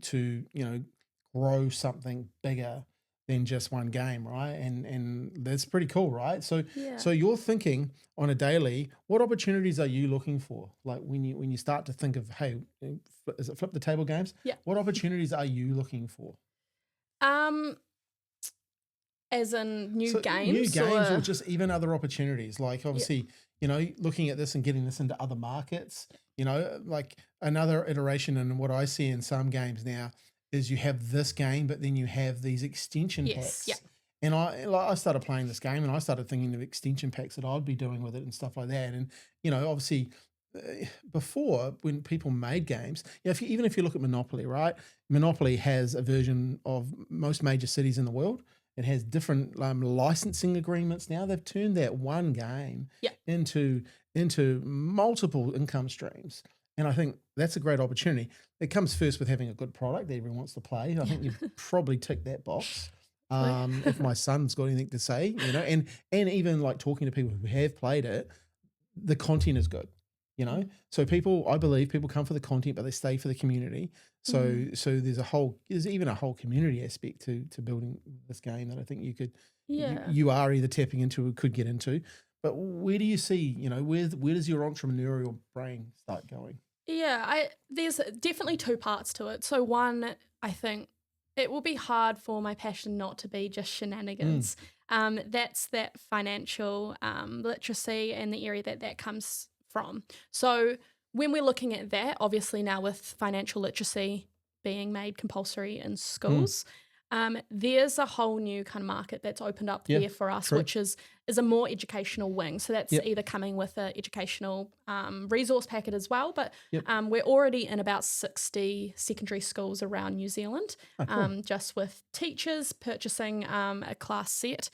grow something bigger than just one game, right? And that's pretty cool, right? So Yeah. so you're thinking on a daily, what opportunities are you looking for? Like when you start to think of, hey, is it flip the table games? Yeah. What opportunities are you looking for? Um, as in new So new games games or or just even other opportunities, like yeah. obviously, looking at this and getting this into other markets, like another iteration and what I see in some games now is you have this game, but then you have these extension Yes. Yeah. packs. And I started playing this game and I started thinking of extension packs that I'd be doing with it and stuff like that. And, obviously before when people made games, even if you look at Monopoly, right? Monopoly has a version of most major cities in the world. It has different licensing agreements now. They've turned that one game Yeah. into multiple income streams. And I think that's a great opportunity. It comes first with having a good product that everyone wants to play. I think you probably tick that box. If my son's got anything to say, and even like talking to people who have played it, the content is good. So I believe people come for the content, but they stay for the community. So there's even a whole community aspect to building this game that I think you are either tapping into or could get into. But where do you see, where does your entrepreneurial brain start going? Yeah, there's definitely two parts to it. So one, I think it will be hard for my passion not to be just shenanigans. That's that financial literacy and the area that comes from. So when we're looking at that, obviously now with financial literacy being made compulsory in schools, there's a whole new kind of market that's opened up there for us, true. which is a more educational wing. So that's either coming with an educational resource packet as well, but we're already in about 60 secondary schools around New Zealand, just with teachers purchasing a class set.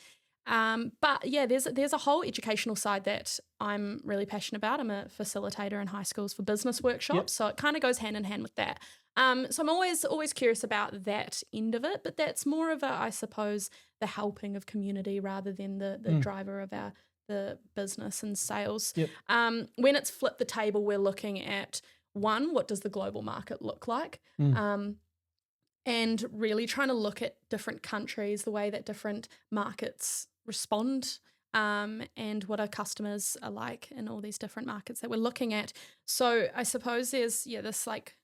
But yeah, there's a whole educational side that I'm really passionate about. I'm a facilitator in high schools for business workshops, so it kind of goes hand in hand with that. So I'm always curious about that end of it, but that's more of I suppose, the helping of community rather than the driver of the business and sales. When it's flipped the table, we're looking at one, what does the global market look like? And really trying to look at different countries, the way that different markets respond, and what our customers are like in all these different markets that we're looking at. So I suppose there's this like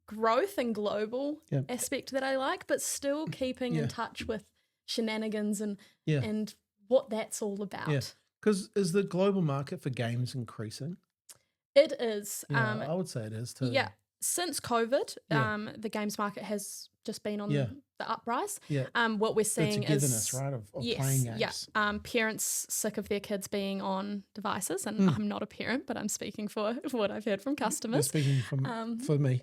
growth and global aspect that I like, but still keeping in touch with shenanigans and what that's all about. Yeah, because is the global market for games increasing? It is. Yeah, I would say it is too. Yeah. Since COVID, the games market has just been on the uprise. What we're seeing the togetherness, right, of playing games. Parents sick of their kids being on devices, and I'm not a parent, but I'm speaking for what I've heard from customers. You're speaking for me.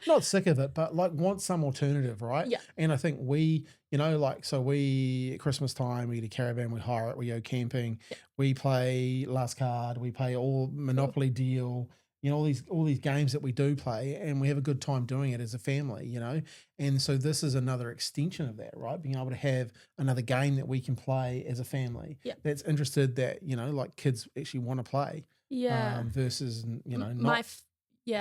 Not sick of it, but like want some alternative, right? Yeah. And I think we at Christmas time, we get a caravan, we hire it, we go camping, we play Last Card, we play all Monopoly Deal, all these games that we do play, and we have a good time doing it as a family, And so this is another extension of that, right? Being able to have another game that we can play as a family that's interested, that, like kids actually want to play. Versus, not.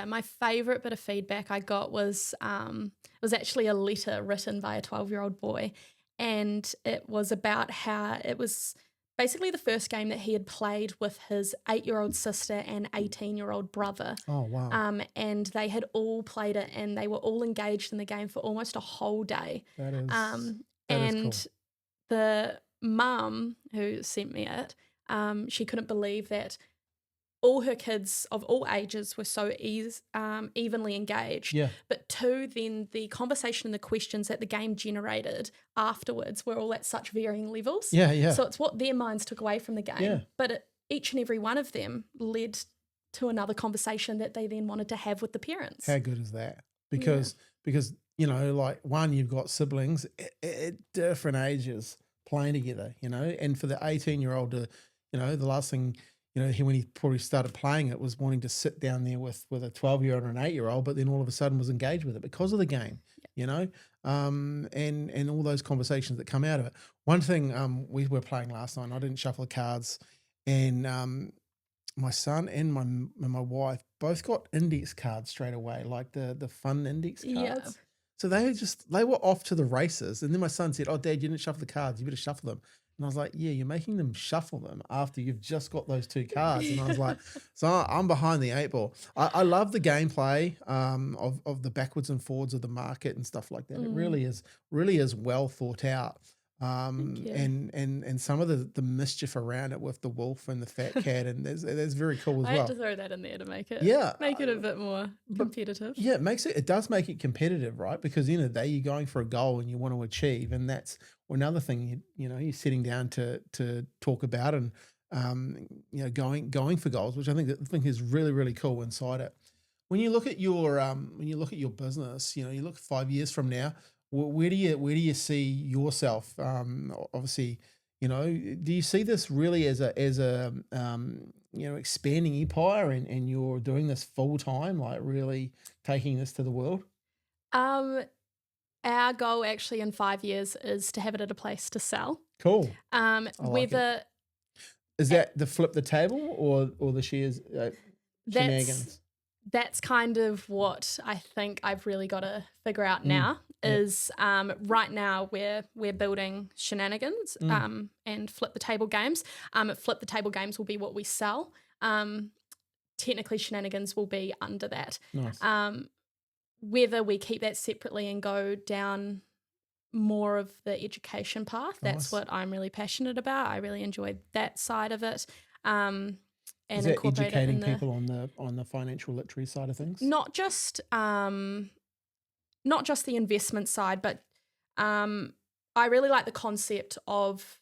My favorite bit of feedback I got was actually a letter written by a 12-year-old boy, and it was about how it was basically the first game that he had played with his 8-year-old sister and 18-year-old brother. Oh, wow. And they had all played it, and they were all engaged in the game for almost a whole day. That is and cool. The mum who sent me it, she couldn't believe that all her kids of all ages were so evenly engaged. But two, then the conversation and the questions that the game generated afterwards were all at such varying levels. So it's what their minds took away from the game. But each and every one of them led to another conversation that they then wanted to have with the parents. How good is that? Because like one, you've got siblings at different ages playing together, and for the 18-year-old to, the last thing, when he probably started playing it was wanting to sit down there with a 12-year-old and an 8-year-old, but then all of a sudden was engaged with it because of the game, and all those conversations that come out of it. One thing we were playing last night, and I didn't shuffle the cards, and my son and my wife both got index cards straight away, like the fun index cards. So they were off to the races. And then my son said, "Oh, Dad, you didn't shuffle the cards. You better shuffle them." And I was like, "Yeah, you're making them shuffle them after you've just got those two cards." And I was like, "So I'm behind the eight ball." I love the gameplay of the backwards and forwards of the market and stuff like that. It really is well thought out. Thank you. And some of the mischief around it with the wolf and the fat cat, and that's very cool as I well. had to throw that in there to make it a bit more competitive. Yeah, it does make it competitive, right? Because at the end of the day, you're going for a goal and you want to achieve, and that's another thing you're sitting down to talk about, and going for goals, which I think is really, really cool inside it. When you look at your business, you look 5 years from now, where do you see yourself? Obviously, do you see this really as a expanding empire, and you're doing this full time, like really taking this to the world? Our goal actually in 5 years is to have it at a place to sell. Cool. I like Whether it. Is that the flip the table or the shares shenanigans? That's kind of what I think I've really got to figure out now. Is right now we're building Sharenanigans and flip the table games. Flip the table games will be what we sell. Technically Sharenanigans will be under that. Nice. Whether we keep that separately and go down more of the education path, that's what I'm really passionate about. I really enjoyed that side of it. And is that educating people on the financial literacy side of things? Not just the investment side, but I really like the concept of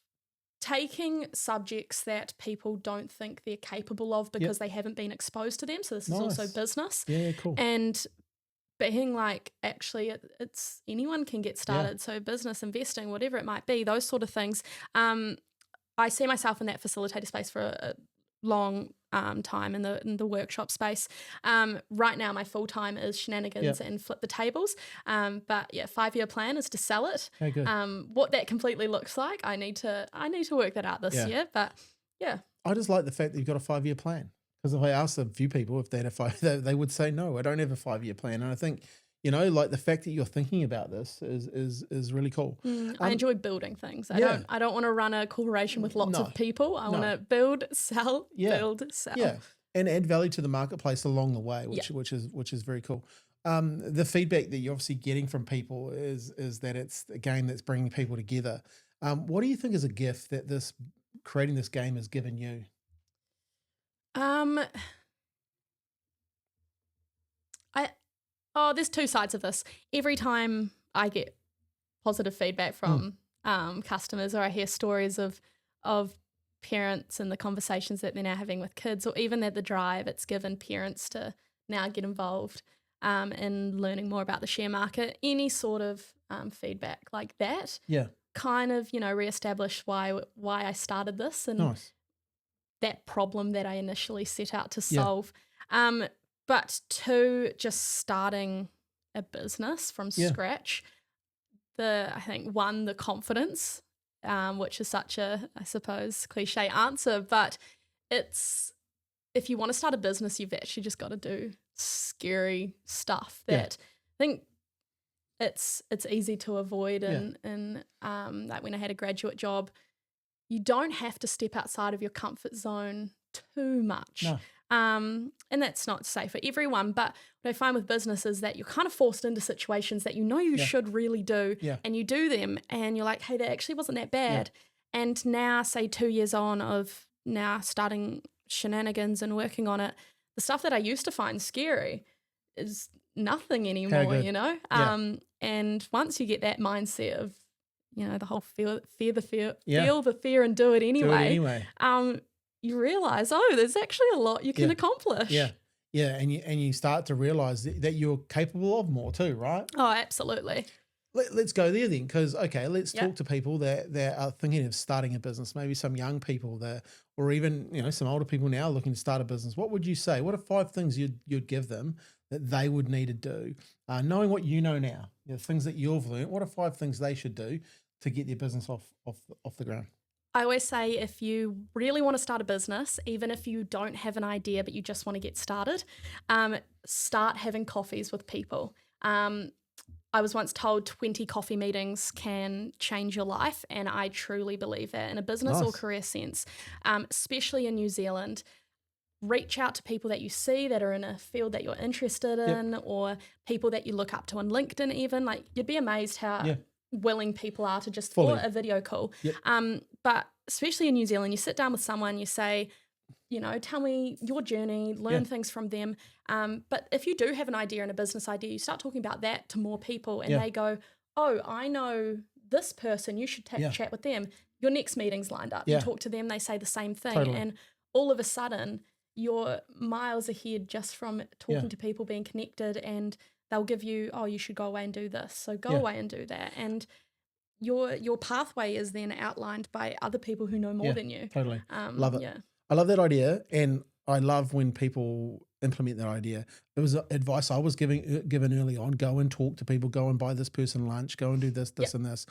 taking subjects that people don't think they're capable of because they haven't been exposed to them. So this is also business. Yeah, cool. And being like, actually, it's anyone can get started. Yeah. So business, investing, whatever it might be, those sort of things. I see myself in that facilitator space for a long time in the workshop space. Right now, my full time is Sharenanigans and flip the tables. But 5-year plan is to sell it. Okay, good. What that completely looks like, I need to work that out this year. But yeah, I just like the fact that you've got a 5-year plan. Because if I asked a few people if they had they would say no, I don't have a 5-year plan. And I think, like the fact that you're thinking about this is really cool. I enjoy building things. I don't want to run a corporation with lots of people. I want to build, sell, build, sell. Yeah, and add value to the marketplace along the way, which is very cool. The feedback that you're obviously getting from people is that it's a game that's bringing people together. What do you think is a gift that creating this game has given you? There's two sides of this. Every time I get positive feedback from customers, or I hear stories of parents and the conversations that they're now having with kids, or even the drive it's given parents to now get involved in learning more about the share market, any sort of feedback like that, kind of reestablish why I started this and that problem that I initially set out to solve. But two, just starting a business from scratch, I think the confidence, which is such a, I suppose, cliche answer, but if you want to start a business, you've actually just got to do scary stuff that I think it's easy to avoid. And like when I had a graduate job, you don't have to step outside of your comfort zone too much. No. And that's not to say for everyone, but what I find with business is that you're kind of forced into situations that you should really do, and you do them and you're like, hey, that actually wasn't that bad. And now, say 2 years on of now starting Sharenanigans and working on it, the stuff that I used to find scary is nothing anymore, and once you get that mindset of, the whole feel the fear and do it anyway. You realize, there's actually a lot you can accomplish. Yeah, and you start to realize that you're capable of more too, right? Oh, absolutely. Let's go there then, because let's talk to people that are thinking of starting a business. Maybe some young people or even some older people now looking to start a business. What would you say? What are 5 things you'd give them that they would need to do, knowing what you know now, things that you've learned? What are 5 things they should do to get their business off the ground? I always say, if you really want to start a business, even if you don't have an idea but you just want to get started, start having coffees with people. I was once told 20 coffee meetings can change your life, and I truly believe that in a business or career sense, especially in New Zealand. Reach out to people that you see that are in a field that you're interested in, or people that you look up to on LinkedIn even. Like, you'd be amazed how willing people are to just, or a video call. But especially in New Zealand, you sit down with someone, you say, you know, tell me your journey, learn things from them. But if you do have an idea and a business idea, you start talking about that to more people, and they go, oh, I know this person, you should chat with them. Your next meeting's lined up. You talk to them, they say the same thing. And all of a sudden, you're miles ahead just from talking to people, being connected, and they'll give you, oh, you should go away and do this. So go away and do that. And your pathway is then outlined by other people who know more than you. Totally. Love it. Yeah. I love that idea, and I love when people implement that idea. It was advice I was given early on. Go and talk to people, go and buy this person lunch, go and do this, and this.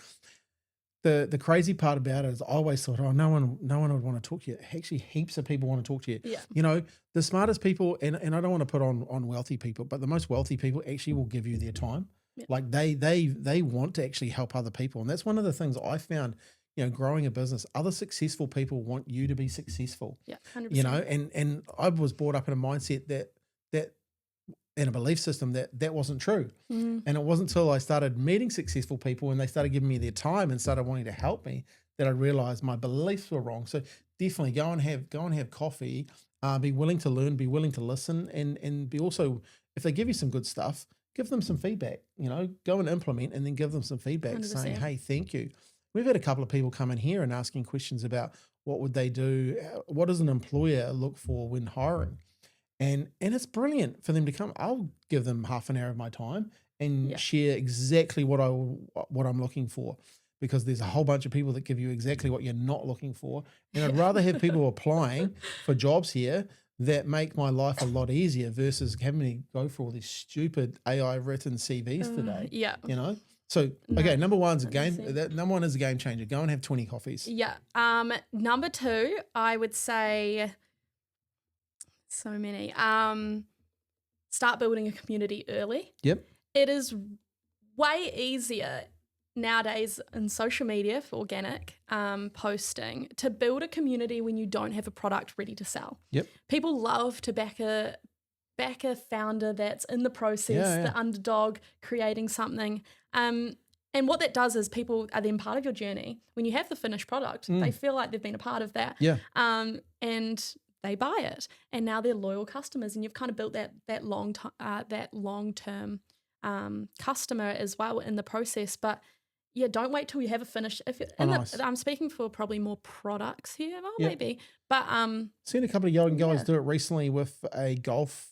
The crazy part about it is I always thought, oh, no one would want to talk to you. Actually, heaps of people want to talk to you. Yeah. You know, the smartest people, and I don't want to put on wealthy people, but the most wealthy people actually will give you their time. Yep. Like they want to actually help other people. And that's one of the things I found, you know, growing a business. Other successful people want you to be successful. Yeah, 100%. You know, and I was brought up in a mindset that in a belief system that wasn't true. And it wasn't until I started meeting successful people and they started giving me their time and started wanting to help me that I realized my beliefs were wrong. So definitely go and have coffee, be willing to learn, be willing to listen, and be also, if they give you some good stuff, give them some feedback, you know, go and implement and then give them some feedback 100%. Saying, hey, thank you. We've had a couple of people come in here and asking questions about what would they do, what does an employer look for when hiring? And it's brilliant for them to come. I'll give them half an hour of my time and share exactly what I'm looking for, because there's a whole bunch of people that give you exactly what you're not looking for. And I'd rather have people applying for jobs here that make my life a lot easier versus having me go for all these stupid AI written CVs today. Yeah. You know? So, okay, number one is a game changer. Go and have 20 coffees. Yeah. Number two, I would say so many. Start building a community early. Yep. It is way easier nowadays in social media for organic posting to build a community when you don't have a product ready to sell. Yep. People love to back a founder that's in the process, the underdog, creating something. And what that does is people are then part of your journey. When you have the finished product, they feel like they've been a part of that. Yeah. And they buy it, and now they're loyal customers, and you've kind of built that long-term customer as well in the process. But yeah, don't wait till you have a finish. I'm speaking for probably more products here, maybe. But seen a couple of young guys do it recently with a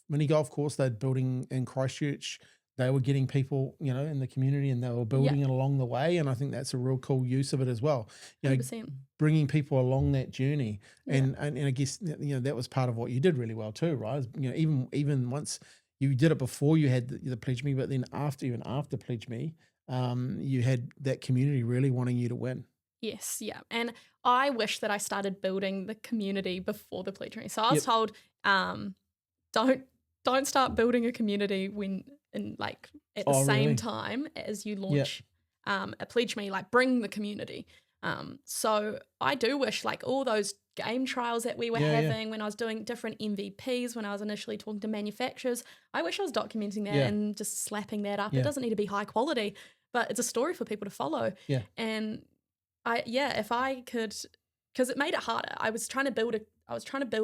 mini golf course they're building in Christchurch. They were getting people, you know, in the community, and they were building it along the way. And I think that's a real cool use of it as well. You know, 100%. Bringing people along that journey. And I guess, you know, that was part of what you did really well too, right? You know, even once you did it before you had the Pledge Me, but then after Pledge Me, you had that community really wanting you to win. Yes, yeah. And I wish that I started building the community before the Pledge Me. So I was told, don't start building a community at the same time as you launch a Pledge Me, like bring the community. So I do wish, like, all those game trials that we were having when I was doing different MVPs, when I was initially talking to manufacturers, I wish I was documenting that and just slapping that up. It doesn't need to be high quality, but it's a story for people to follow. Yeah. And if I could, because it made it harder. I was trying to build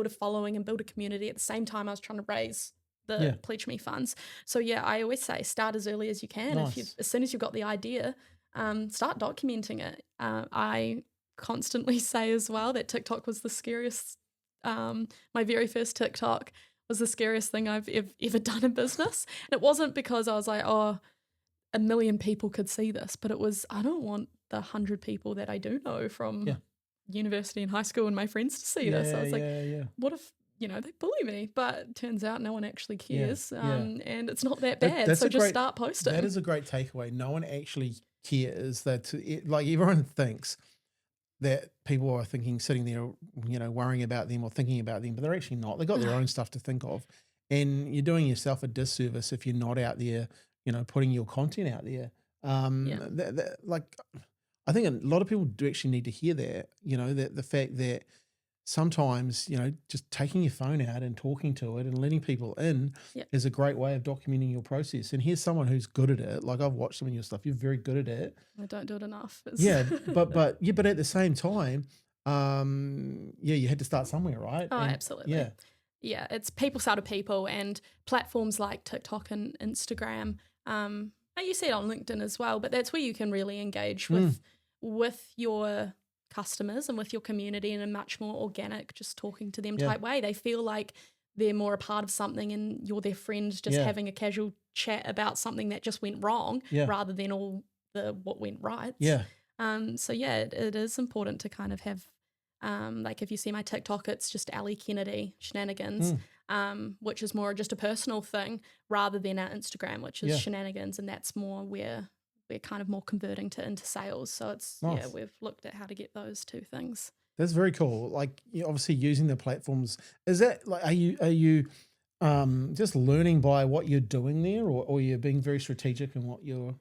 a following and build a community at the same time I was trying to raise the Pledge Me funds. So I always say start as early as you can. Nice. As soon as you've got the idea, start documenting it. I constantly say as well that TikTok was the scariest. My very first TikTok was the scariest thing I've ever done in business. And it wasn't because I was like, oh, 1 million people could see this, but it was, I don't want the 100 people that I do know from university and high school and my friends to see this. I was like, what if, they bully me? But it turns out no one actually cares, and it's not that bad. So just start posting. That is a great takeaway. No one actually cares. Like everyone thinks that people are sitting there, worrying about them or thinking about them, but they're actually not. They've got their own stuff to think of. And you're doing yourself a disservice if you're not out there, putting your content out there. Like, I think a lot of people do actually need to hear that, that the fact that sometimes, just taking your phone out and talking to it and letting people in is a great way of documenting your process. And here's someone who's good at it. Like, I've watched some of your stuff. You're very good at it. I don't do it enough. Yeah. but at the same time, you had to start somewhere, right? Oh, absolutely. Yeah. Yeah. It's people start to people, and platforms like TikTok and Instagram. You see it on LinkedIn as well, but that's where you can really engage with your customers and with your community in a much more organic, just talking to them type way. They feel like they're more a part of something, and you're their friend, just having a casual chat about something that just went wrong rather than all the what went right. Yeah. It is important to kind of have, like if you see my TikTok, it's just Alli Kennedy Sharenanigans, which is more just a personal thing rather than our Instagram, which is Sharenanigans, and that's more where we're kind of more converting into sales. So it's nice. We've looked at how to get those two things. That's very cool. Like, obviously using the platforms. Is that like, are you just learning by what you're doing there, or you're being very strategic in what you're?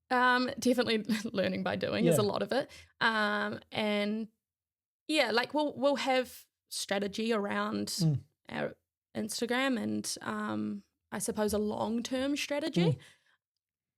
Definitely learning by doing is a lot of it. And like we'll have strategy around our Instagram and I suppose a long-term strategy.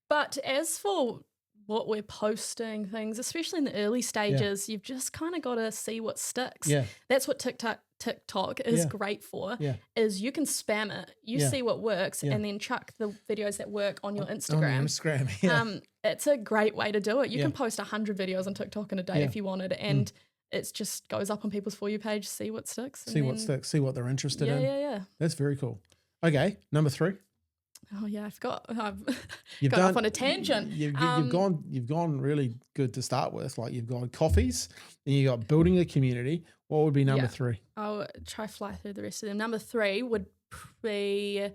But as for what we're posting things, especially in the early stages, you've just kind of got to see what sticks. Yeah. That's what TikTok is great for, is you can spam it. You see what works and then chuck the videos that work on your Instagram. On Instagram, it's a great way to do it. You can post 100 videos on TikTok in a day if you wanted, and it just goes up on people's For You page, see what sticks. See what sticks, see what they're interested in. Yeah. That's very cool. Okay, number 3. Oh yeah, I forgot. I've gone off on a tangent. You've gone really good to start with. Like, you've got coffees, and you got building a community. What would be number 3? I'll try fly through the rest of them. Number 3 would be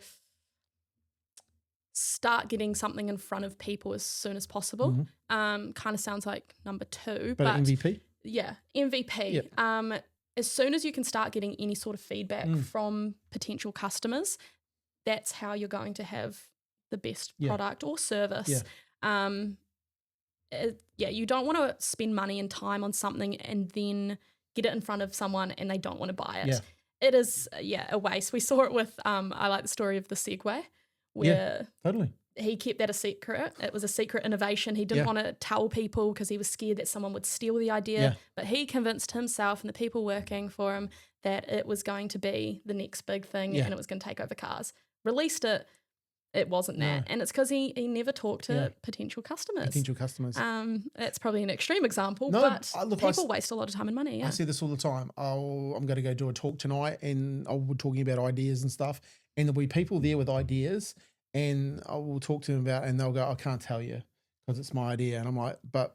start getting something in front of people as soon as possible. Kind of sounds like number 2, but MVP. Yeah, MVP. Yep. As soon as you can start getting any sort of feedback from potential customers, that's how you're going to have the best product or service. You don't want to spend money and time on something and then get it in front of someone and they don't want to buy it. It is, a waste. We saw it with, I like the story of the Segway, where totally. He kept that a secret. It was a secret innovation. He didn't want to tell people because he was scared that someone would steal the idea. But he convinced himself and the people working for him that it was going to be the next big thing and it was going to take over cars. Released it, it wasn't that. And it's because he never talked to potential customers. That's probably an extreme example, but people waste a lot of time and money. I see this all the time. I'm going to go do a talk tonight, and I'll be talking about ideas and stuff, and there'll be people there with ideas, and I will talk to them about it, and they'll go, I can't tell you because it's my idea. And I'm like, but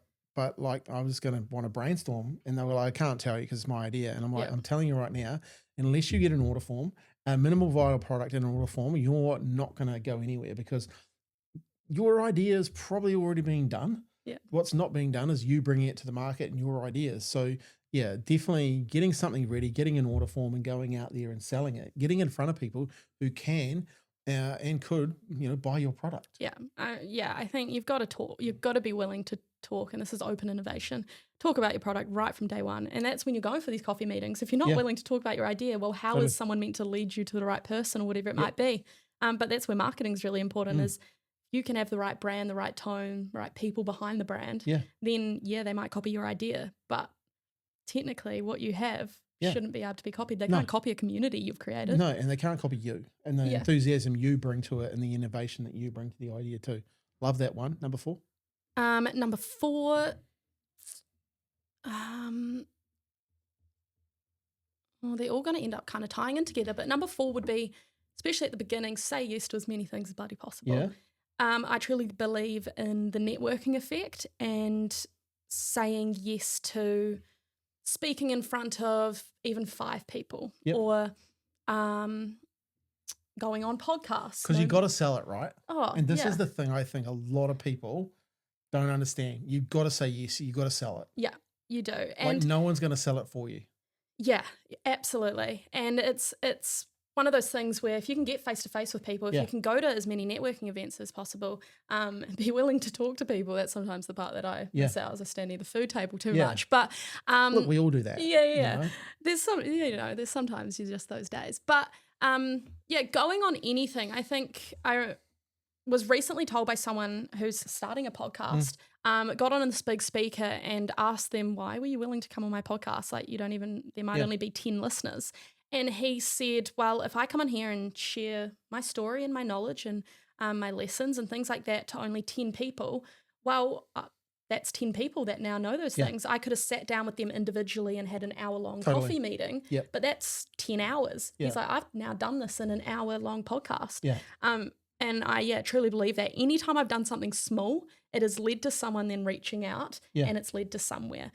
like, I'm just going to want to brainstorm, and they'll go, I can't tell you because it's my idea. And I'm like, I'm telling you right now, unless you get an order form, a minimal viable product in an order form, you're not going to go anywhere because your idea is probably already being done. What's not being done is you bringing it to the market and your ideas. So definitely getting something ready, getting an order form and going out there and selling it, getting in front of people who can and could, buy your product. I think you've got to talk. You've got to be willing to talk, and this is open innovation. Talk about your product right from day one, and that's when you're going for these coffee meetings. If you're not willing to talk about your idea, well, how is someone meant to lead you to the right person or whatever it might be? But that's where marketing is really important. Is you can have the right brand, the right tone, the right people behind the brand. Then they might copy your idea, but technically, what you have shouldn't be able to be copied. They can't copy a community you've created. No, and they can't copy you and the enthusiasm you bring to it and the innovation that you bring to the idea too. Love that one. Number 4. Number 4, they're all going to end up kind of tying in together, but number 4 would be, especially at the beginning, say yes to as many things as bloody possible. I truly believe in the networking effect and saying yes to speaking in front of even 5 people or going on podcasts. Because you got to sell it, right? And this is is the thing I think a lot of people don't understand. You've got to say yes. You've got to sell it. Yeah, you do. And no one's going to sell it for you. Yeah, absolutely. And it's one of those things where if you can get face-to-face with people, if Yeah. you can go to as many networking events as possible, be willing to talk to people. That's sometimes the part that I miss out, as I stand near the food table too much. But look, we all do that. yeah. You know? There's sometimes you just those days. But going on anything, I think I was recently told by someone who's starting a podcast, got on this big speaker and asked them, why were you willing to come on my podcast? Like, there might only be 10 listeners. And he said, well, if I come on here and share my story and my knowledge and my lessons and things like that to only 10 people, well, that's 10 people that now know those things. I could have sat down with them individually and had an hour-long coffee meeting, but that's 10 hours. He's like, I've now done this in an hour-long podcast. And I truly believe that anytime I've done something small, it has led to someone then reaching out and it's led to somewhere.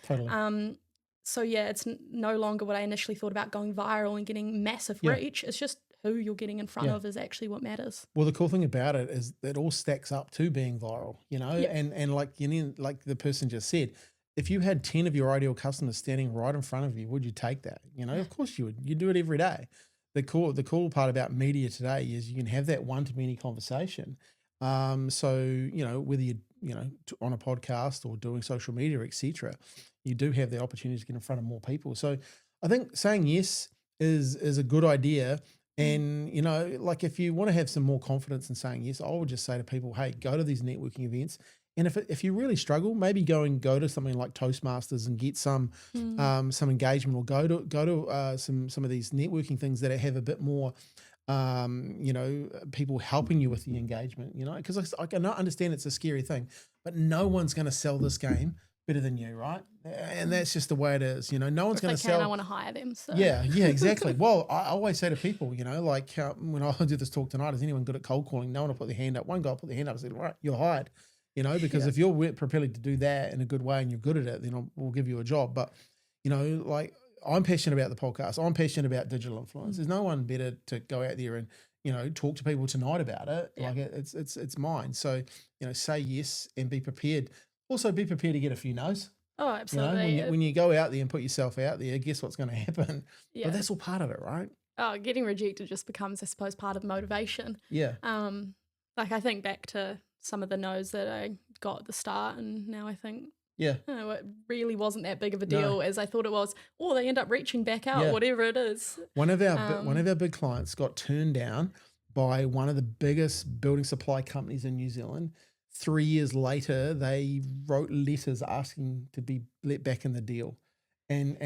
So it's no longer what I initially thought about going viral and getting massive reach. It's just who you're getting in front of is actually what matters. Well, the cool thing about it is it all stacks up to being viral, you know, and like like the person just said, if you had 10 of your ideal customers standing right in front of you, would you take that? You know, of course you would. You do it every day. The cool part about media today is you can have that one-to-many conversation. So, you know, whether on a podcast or doing social media, etc., you do have the opportunity to get in front of more people. So I think saying yes is a good idea. And, you know, like if you want to have some more confidence in saying yes, I would just say to people, hey, go to these networking events. And if you really struggle, maybe go to something like Toastmasters and get some engagement, or go to some of these networking things that have a bit more, you know, people helping you with the engagement, you know, because I can understand it's a scary thing, but no one's going to sell this game better than you, right? And that's just the way it is, you know. No one's going to sell. I want to hire them. So. Yeah, exactly. Well, I always say to people, you know, like when I do this talk tonight, is anyone good at cold calling? No one will put their hand up. One guy put their hand up and said, right, you're hired. You know, because if you're prepared to do that in a good way and you're good at it, then we'll give you a job. But, you know, like I'm passionate about the podcast. I'm passionate about digital influence. There's no one better to go out there and, you know, talk to people tonight about it. Like it's mine. So, you know, say yes and be prepared. Also be prepared to get a few no's. Oh, absolutely. You know, when you go out there and put yourself out there, guess what's going to happen? Yeah. But that's all part of it, right? Oh, getting rejected just becomes, I suppose, part of motivation. Yeah. Like I think back to some of the no's that I got at the start, and now I think, it really wasn't that big of a deal as I thought it was. Or they end up reaching back out, whatever it is. One of our big clients got turned down by one of the biggest building supply companies in New Zealand. 3 years later, they wrote letters asking to be let back in the deal, and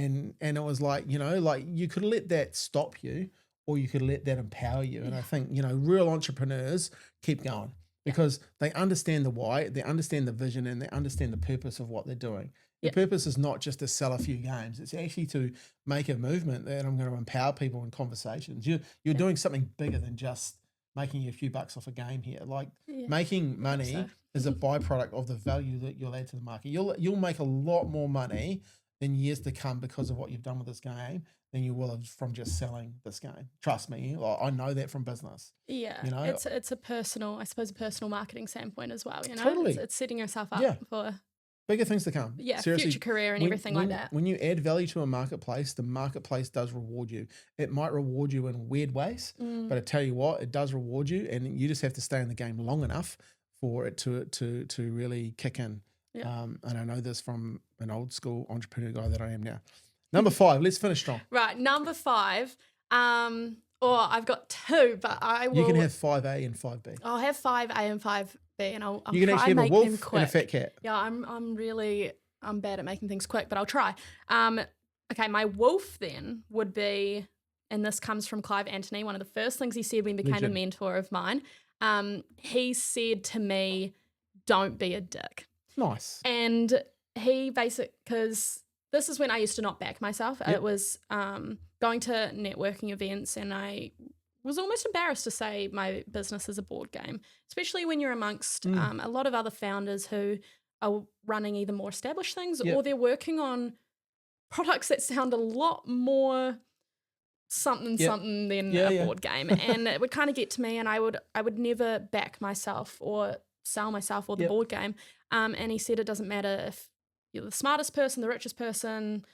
it was like, you know, like you could let that stop you, or you could let that empower you. And I think, you know, real entrepreneurs keep going. Because they understand the why, they understand the vision, and they understand the purpose of what they're doing. The purpose is not just to sell a few games. It's actually to make a movement that I'm going to empower people in conversations. You're doing something bigger than just making a few bucks off a game here. Like making money is a byproduct of the value that you'll add to the market. You'll make a lot more money in years to come because of what you've done with this game than you will have from just selling this game. Trust me, I know that from business. Yeah, you know, it's a personal, I suppose, a personal marketing standpoint as well. You know, totally. It's setting yourself up for bigger things to come. Yeah, seriously, future career and everything like that. When you add value to a marketplace, the marketplace does reward you. It might reward you in weird ways, but I tell you what, it does reward you, and you just have to stay in the game long enough for it to really kick in. Yeah. And I know this from an old school entrepreneur guy that I am now. Number 5, let's finish strong. Right, number 5. I've got 2, but I will. You can have 5A and 5B. I'll have 5A and 5B, and I'll you can try actually and have make a wolf them quick. and a fat cat. Yeah, I'm bad at making things quick, but I'll try. Okay, my wolf then would be, and this comes from Clive Anthony, one of the first things he said when he became a mentor of mine. He said to me, "Don't be a dick." Nice. And he because this is when I used to not back myself. Yep. It was going to networking events, and I was almost embarrassed to say my business is a board game, especially when you're amongst a lot of other founders who are running either more established things or they're working on products that sound a lot more something than a board game. And it would kind of get to me, and I would never back myself or sell myself or the board game. And he said it doesn't matter if you're the smartest person, the richest person,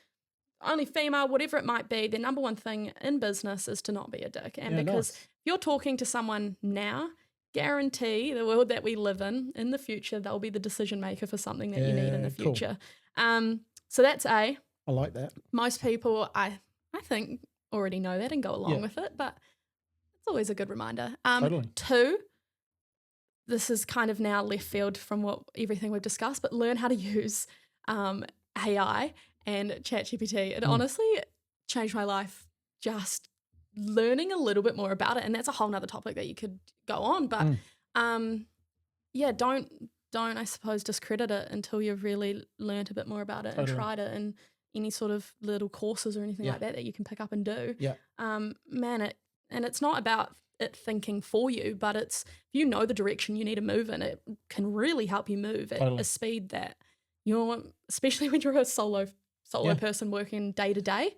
only female, whatever it might be, the number one thing in business is to not be a dick. And because if you're talking to someone now, guarantee the world that we live in the future, they'll be the decision maker for something that you need in the future. Cool. So that's A. I like that. Most people, I think, already know that and go along with it, but it's always a good reminder. Totally. 2, this is kind of now left field from everything we've discussed, but learn how to use AI and ChatGPT. It honestly changed my life just learning a little bit more about it. And that's a whole nother topic that you could go on. But don't I suppose discredit it until you've really learned a bit more about it and tried it in any sort of little courses or anything like that you can pick up and do. Yeah. And it's not about it thinking for you, but it's if you know the direction you need to move in, it can really help you move at a speed that you're, especially when you're a solo person working day to day.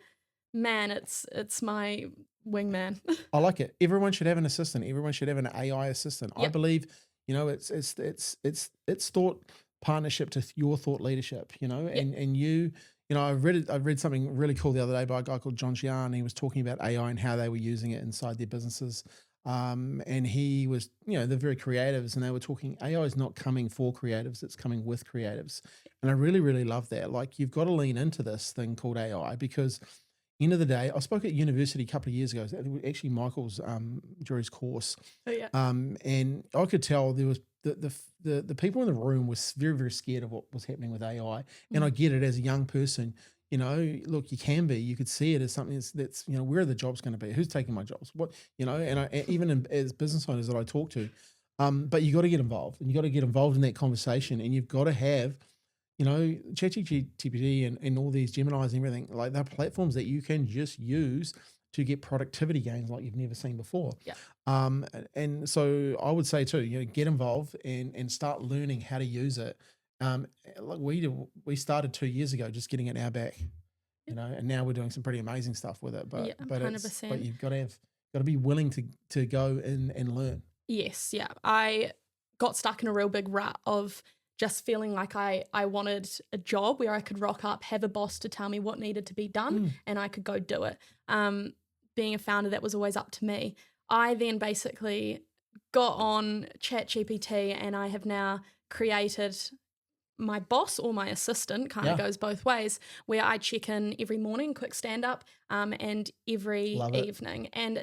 Man, it's my wingman. I like it. Everyone should have an assistant. Everyone should have an AI assistant. I believe, it's thought partnership to your thought leadership, and you. I read something really cool the other day by a guy called John Chian. He was talking about AI and how they were using it inside their businesses. And he was, they're very creatives, and they were talking, AI is not coming for creatives, it's coming with creatives. And I really, really love that. Like, you've got to lean into this thing called AI, because end of the day, I spoke at university a couple of years ago, actually Michael's Drew's course. And I could tell there was the people in the room was very, very scared of what was happening with AI. And I get it as a young person. Look, you could see it as something that's where are the jobs going to be? Who's taking my jobs? What, even as business owners that I talk to, but you got to get involved, and you got to get involved in that conversation, and you've got to have, ChatGPT and all these Geminis and everything, like they're platforms that you can just use to get productivity gains like you've never seen before. Yeah. And so I would say too, get involved and start learning how to use it. Like we started 2 years ago, just getting it in our back, and now we're doing some pretty amazing stuff with it. But 100%. But you've got to be willing to go in and learn. Yes, yeah. I got stuck in a real big rut of just feeling like I wanted a job where I could rock up, have a boss to tell me what needed to be done, and I could go do it. Being a founder, that was always up to me. I then basically got on ChatGPT, and I have now created my boss or my assistant, kind of goes both ways, where I check in every morning, quick stand up, and every evening. And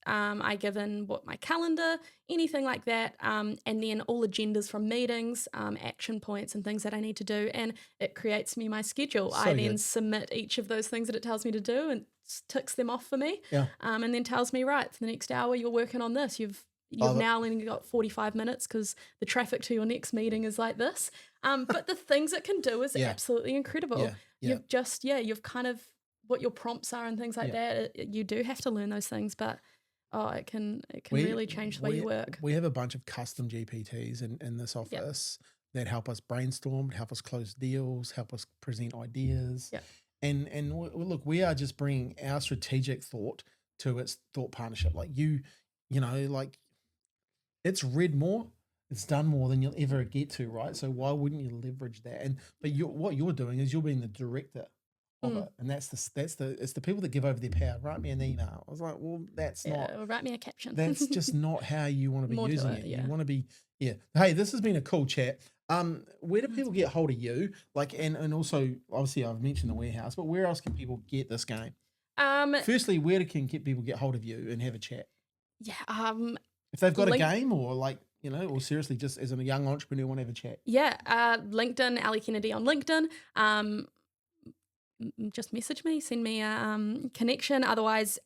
I give in what my calendar, anything like that, and then all agendas from meetings, action points and things that I need to do. And it creates me my schedule. I then submit each of those things that it tells me to do and ticks them off for me. And then tells me, right, for the next hour you're working on this. You've now only got 45 minutes because the traffic to your next meeting is like this. But the things it can do is absolutely incredible. You've kind of what your prompts are and things like that. You do have to learn those things, but it can really change the way you work. We have a bunch of custom GPTs in this office that help us brainstorm, help us close deals, help us present ideas. And look, we are just bringing our strategic thought to its thought partnership. Like like it's read more, it's done more than you'll ever get to, right? So why wouldn't you leverage that? But what you're doing is you're being the director of it, and it's the people that give over their power. Write me an email. I was like, well, that's not. Or write me a caption. That's just not how you want to be More using to it. You want to be Hey, this has been a cool chat. Where do people get hold of you? Like, and also obviously I've mentioned the warehouse, but where else can people get this game? Firstly, where can people get hold of you and have a chat? If they've got a game or or seriously just as a young entrepreneur want to have a chat. LinkedIn, Alli Kennedy on LinkedIn. Just message me, send me a connection. Otherwise,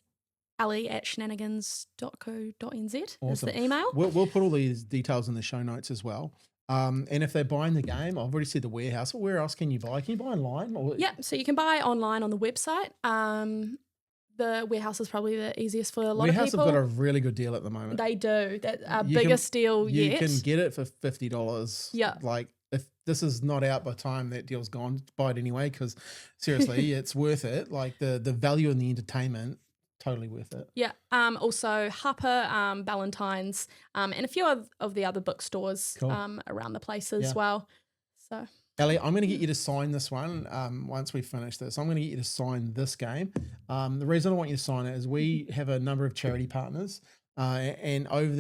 alli@sharenanigans.co.nz is the email. We'll put all these details in the show notes as well. And if they're buying the game, I've already said the warehouse, but where else can you buy? Can you buy online? So you can buy online on the website. The warehouse is probably the easiest for a lot of people. Warehouse have got a really good deal at the moment. They do. That's our biggest deal yet. You can get it for $50. Yeah. Like, if this is not out by the time that deal's gone, buy it anyway, because seriously, it's worth it. Like, the value in the entertainment, totally worth it. Yeah. Also, Harper, Ballantyne's, and a few of the other bookstores around the place as well. So Alli, I'm going to get you to sign this one once we finish this. I'm going to get you to sign this game. The reason I want you to sign it is we have a number of charity partners, and over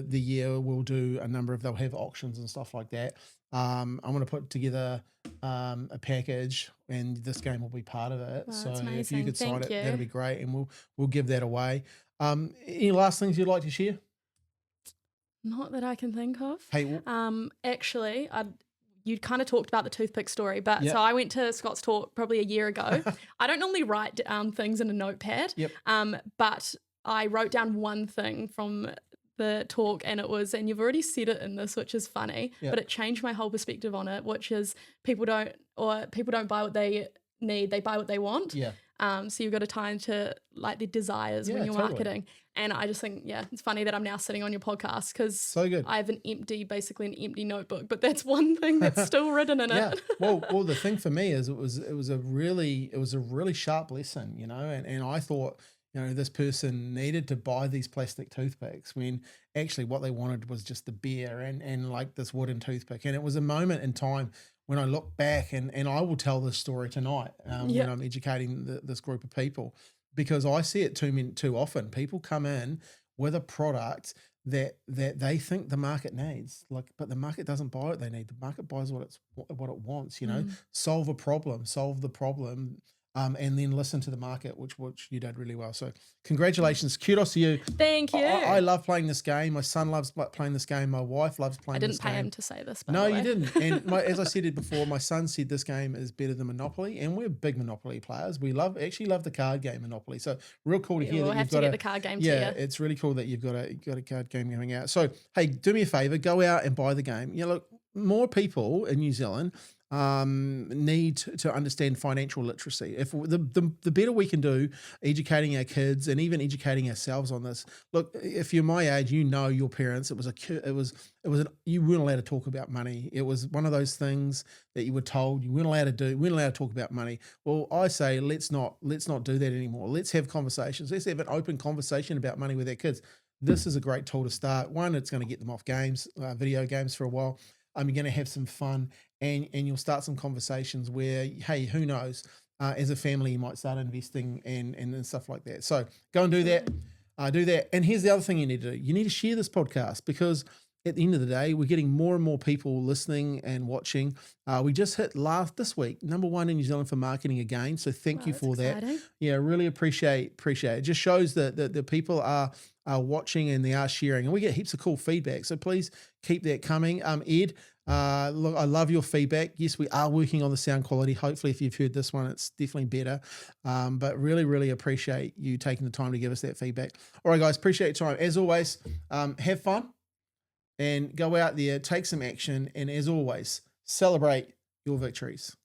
the year we'll do a number of, they'll have auctions and stuff like that. I'm going to put together a package, and this game will be part of it. Wow, So that's if you amazing. could sign Thank it, you. that'd be great, and we'll give that away. Any last things you'd like to share? Not that I can think of. Hey, Actually, you kind of talked about the toothpick story, but Yep. so I went to Scott's talk probably a year ago. I don't normally write things in a notepad, Yep. But I wrote down one thing from the talk, and it was, and you've already said it in this, which is funny, Yep. but it changed my whole perspective on it, which is people don't buy what they need, they buy what they want. Yeah. So you've got to tie into like their desires when Yeah, you're totally. marketing. And I just think, yeah, it's funny that I'm now sitting on your podcast because So good. I have basically an empty notebook, but that's one thing that's still written in Yeah. it. Well, the thing for me is it was a really sharp lesson, you know, and I thought, you know, this person needed to buy these plastic toothpicks when actually what they wanted was just the beer and like this wooden toothpick. And it was a moment in time when I look back, and I will tell this story tonight when I'm educating this group of people, because I see it too often. People come in with a product that they think the market needs, but the market doesn't buy what they need. The market buys what it wants. You know, solve the problem, and then listen to the market, which you did really well. So congratulations, kudos to you. Thank you. I love playing this game. My son loves playing this game. My wife loves playing this game. I didn't pay him to say this, by No, the you way. didn't. And as I said it before, my son said this game is better than Monopoly, and we're big Monopoly players. We actually love the card game Monopoly. So real cool to hear We'll that have you've to got get the card game to you. Yeah, it's really cool that you've got a card game coming out. So hey, do me a favor, go out and buy the game. You know, look, more people in New Zealand need to understand financial literacy. If the better we can do educating our kids and even educating ourselves on this. Look, if you're my age, you know your parents. You weren't allowed to talk about money. It was one of those things that you were told you weren't allowed to do. We weren't allowed to talk about money. Well, I say let's not do that anymore. Let's have conversations. Let's have an open conversation about money with our kids. This is a great tool to start. One, it's going to get them off video games for a while. You're going to have some fun, and you'll start some conversations where, hey, who knows? As a family, you might start investing and stuff like that. So go and do that. Do that. And here's the other thing you need to do. You need to share this podcast, because at the end of the day, we're getting more and more people listening and watching. We just hit this week, #1 in New Zealand for marketing again. So thank you for that. Yeah, really appreciate it. It just shows that the people are watching and they are sharing, and we get heaps of cool feedback. So please keep that coming. Ed, look, I love your feedback. Yes, we are working on the sound quality. Hopefully, if you've heard this one, it's definitely better. But really, really appreciate you taking the time to give us that feedback. All right, guys, appreciate your time. As always, have fun and go out there, take some action. And as always, celebrate your victories.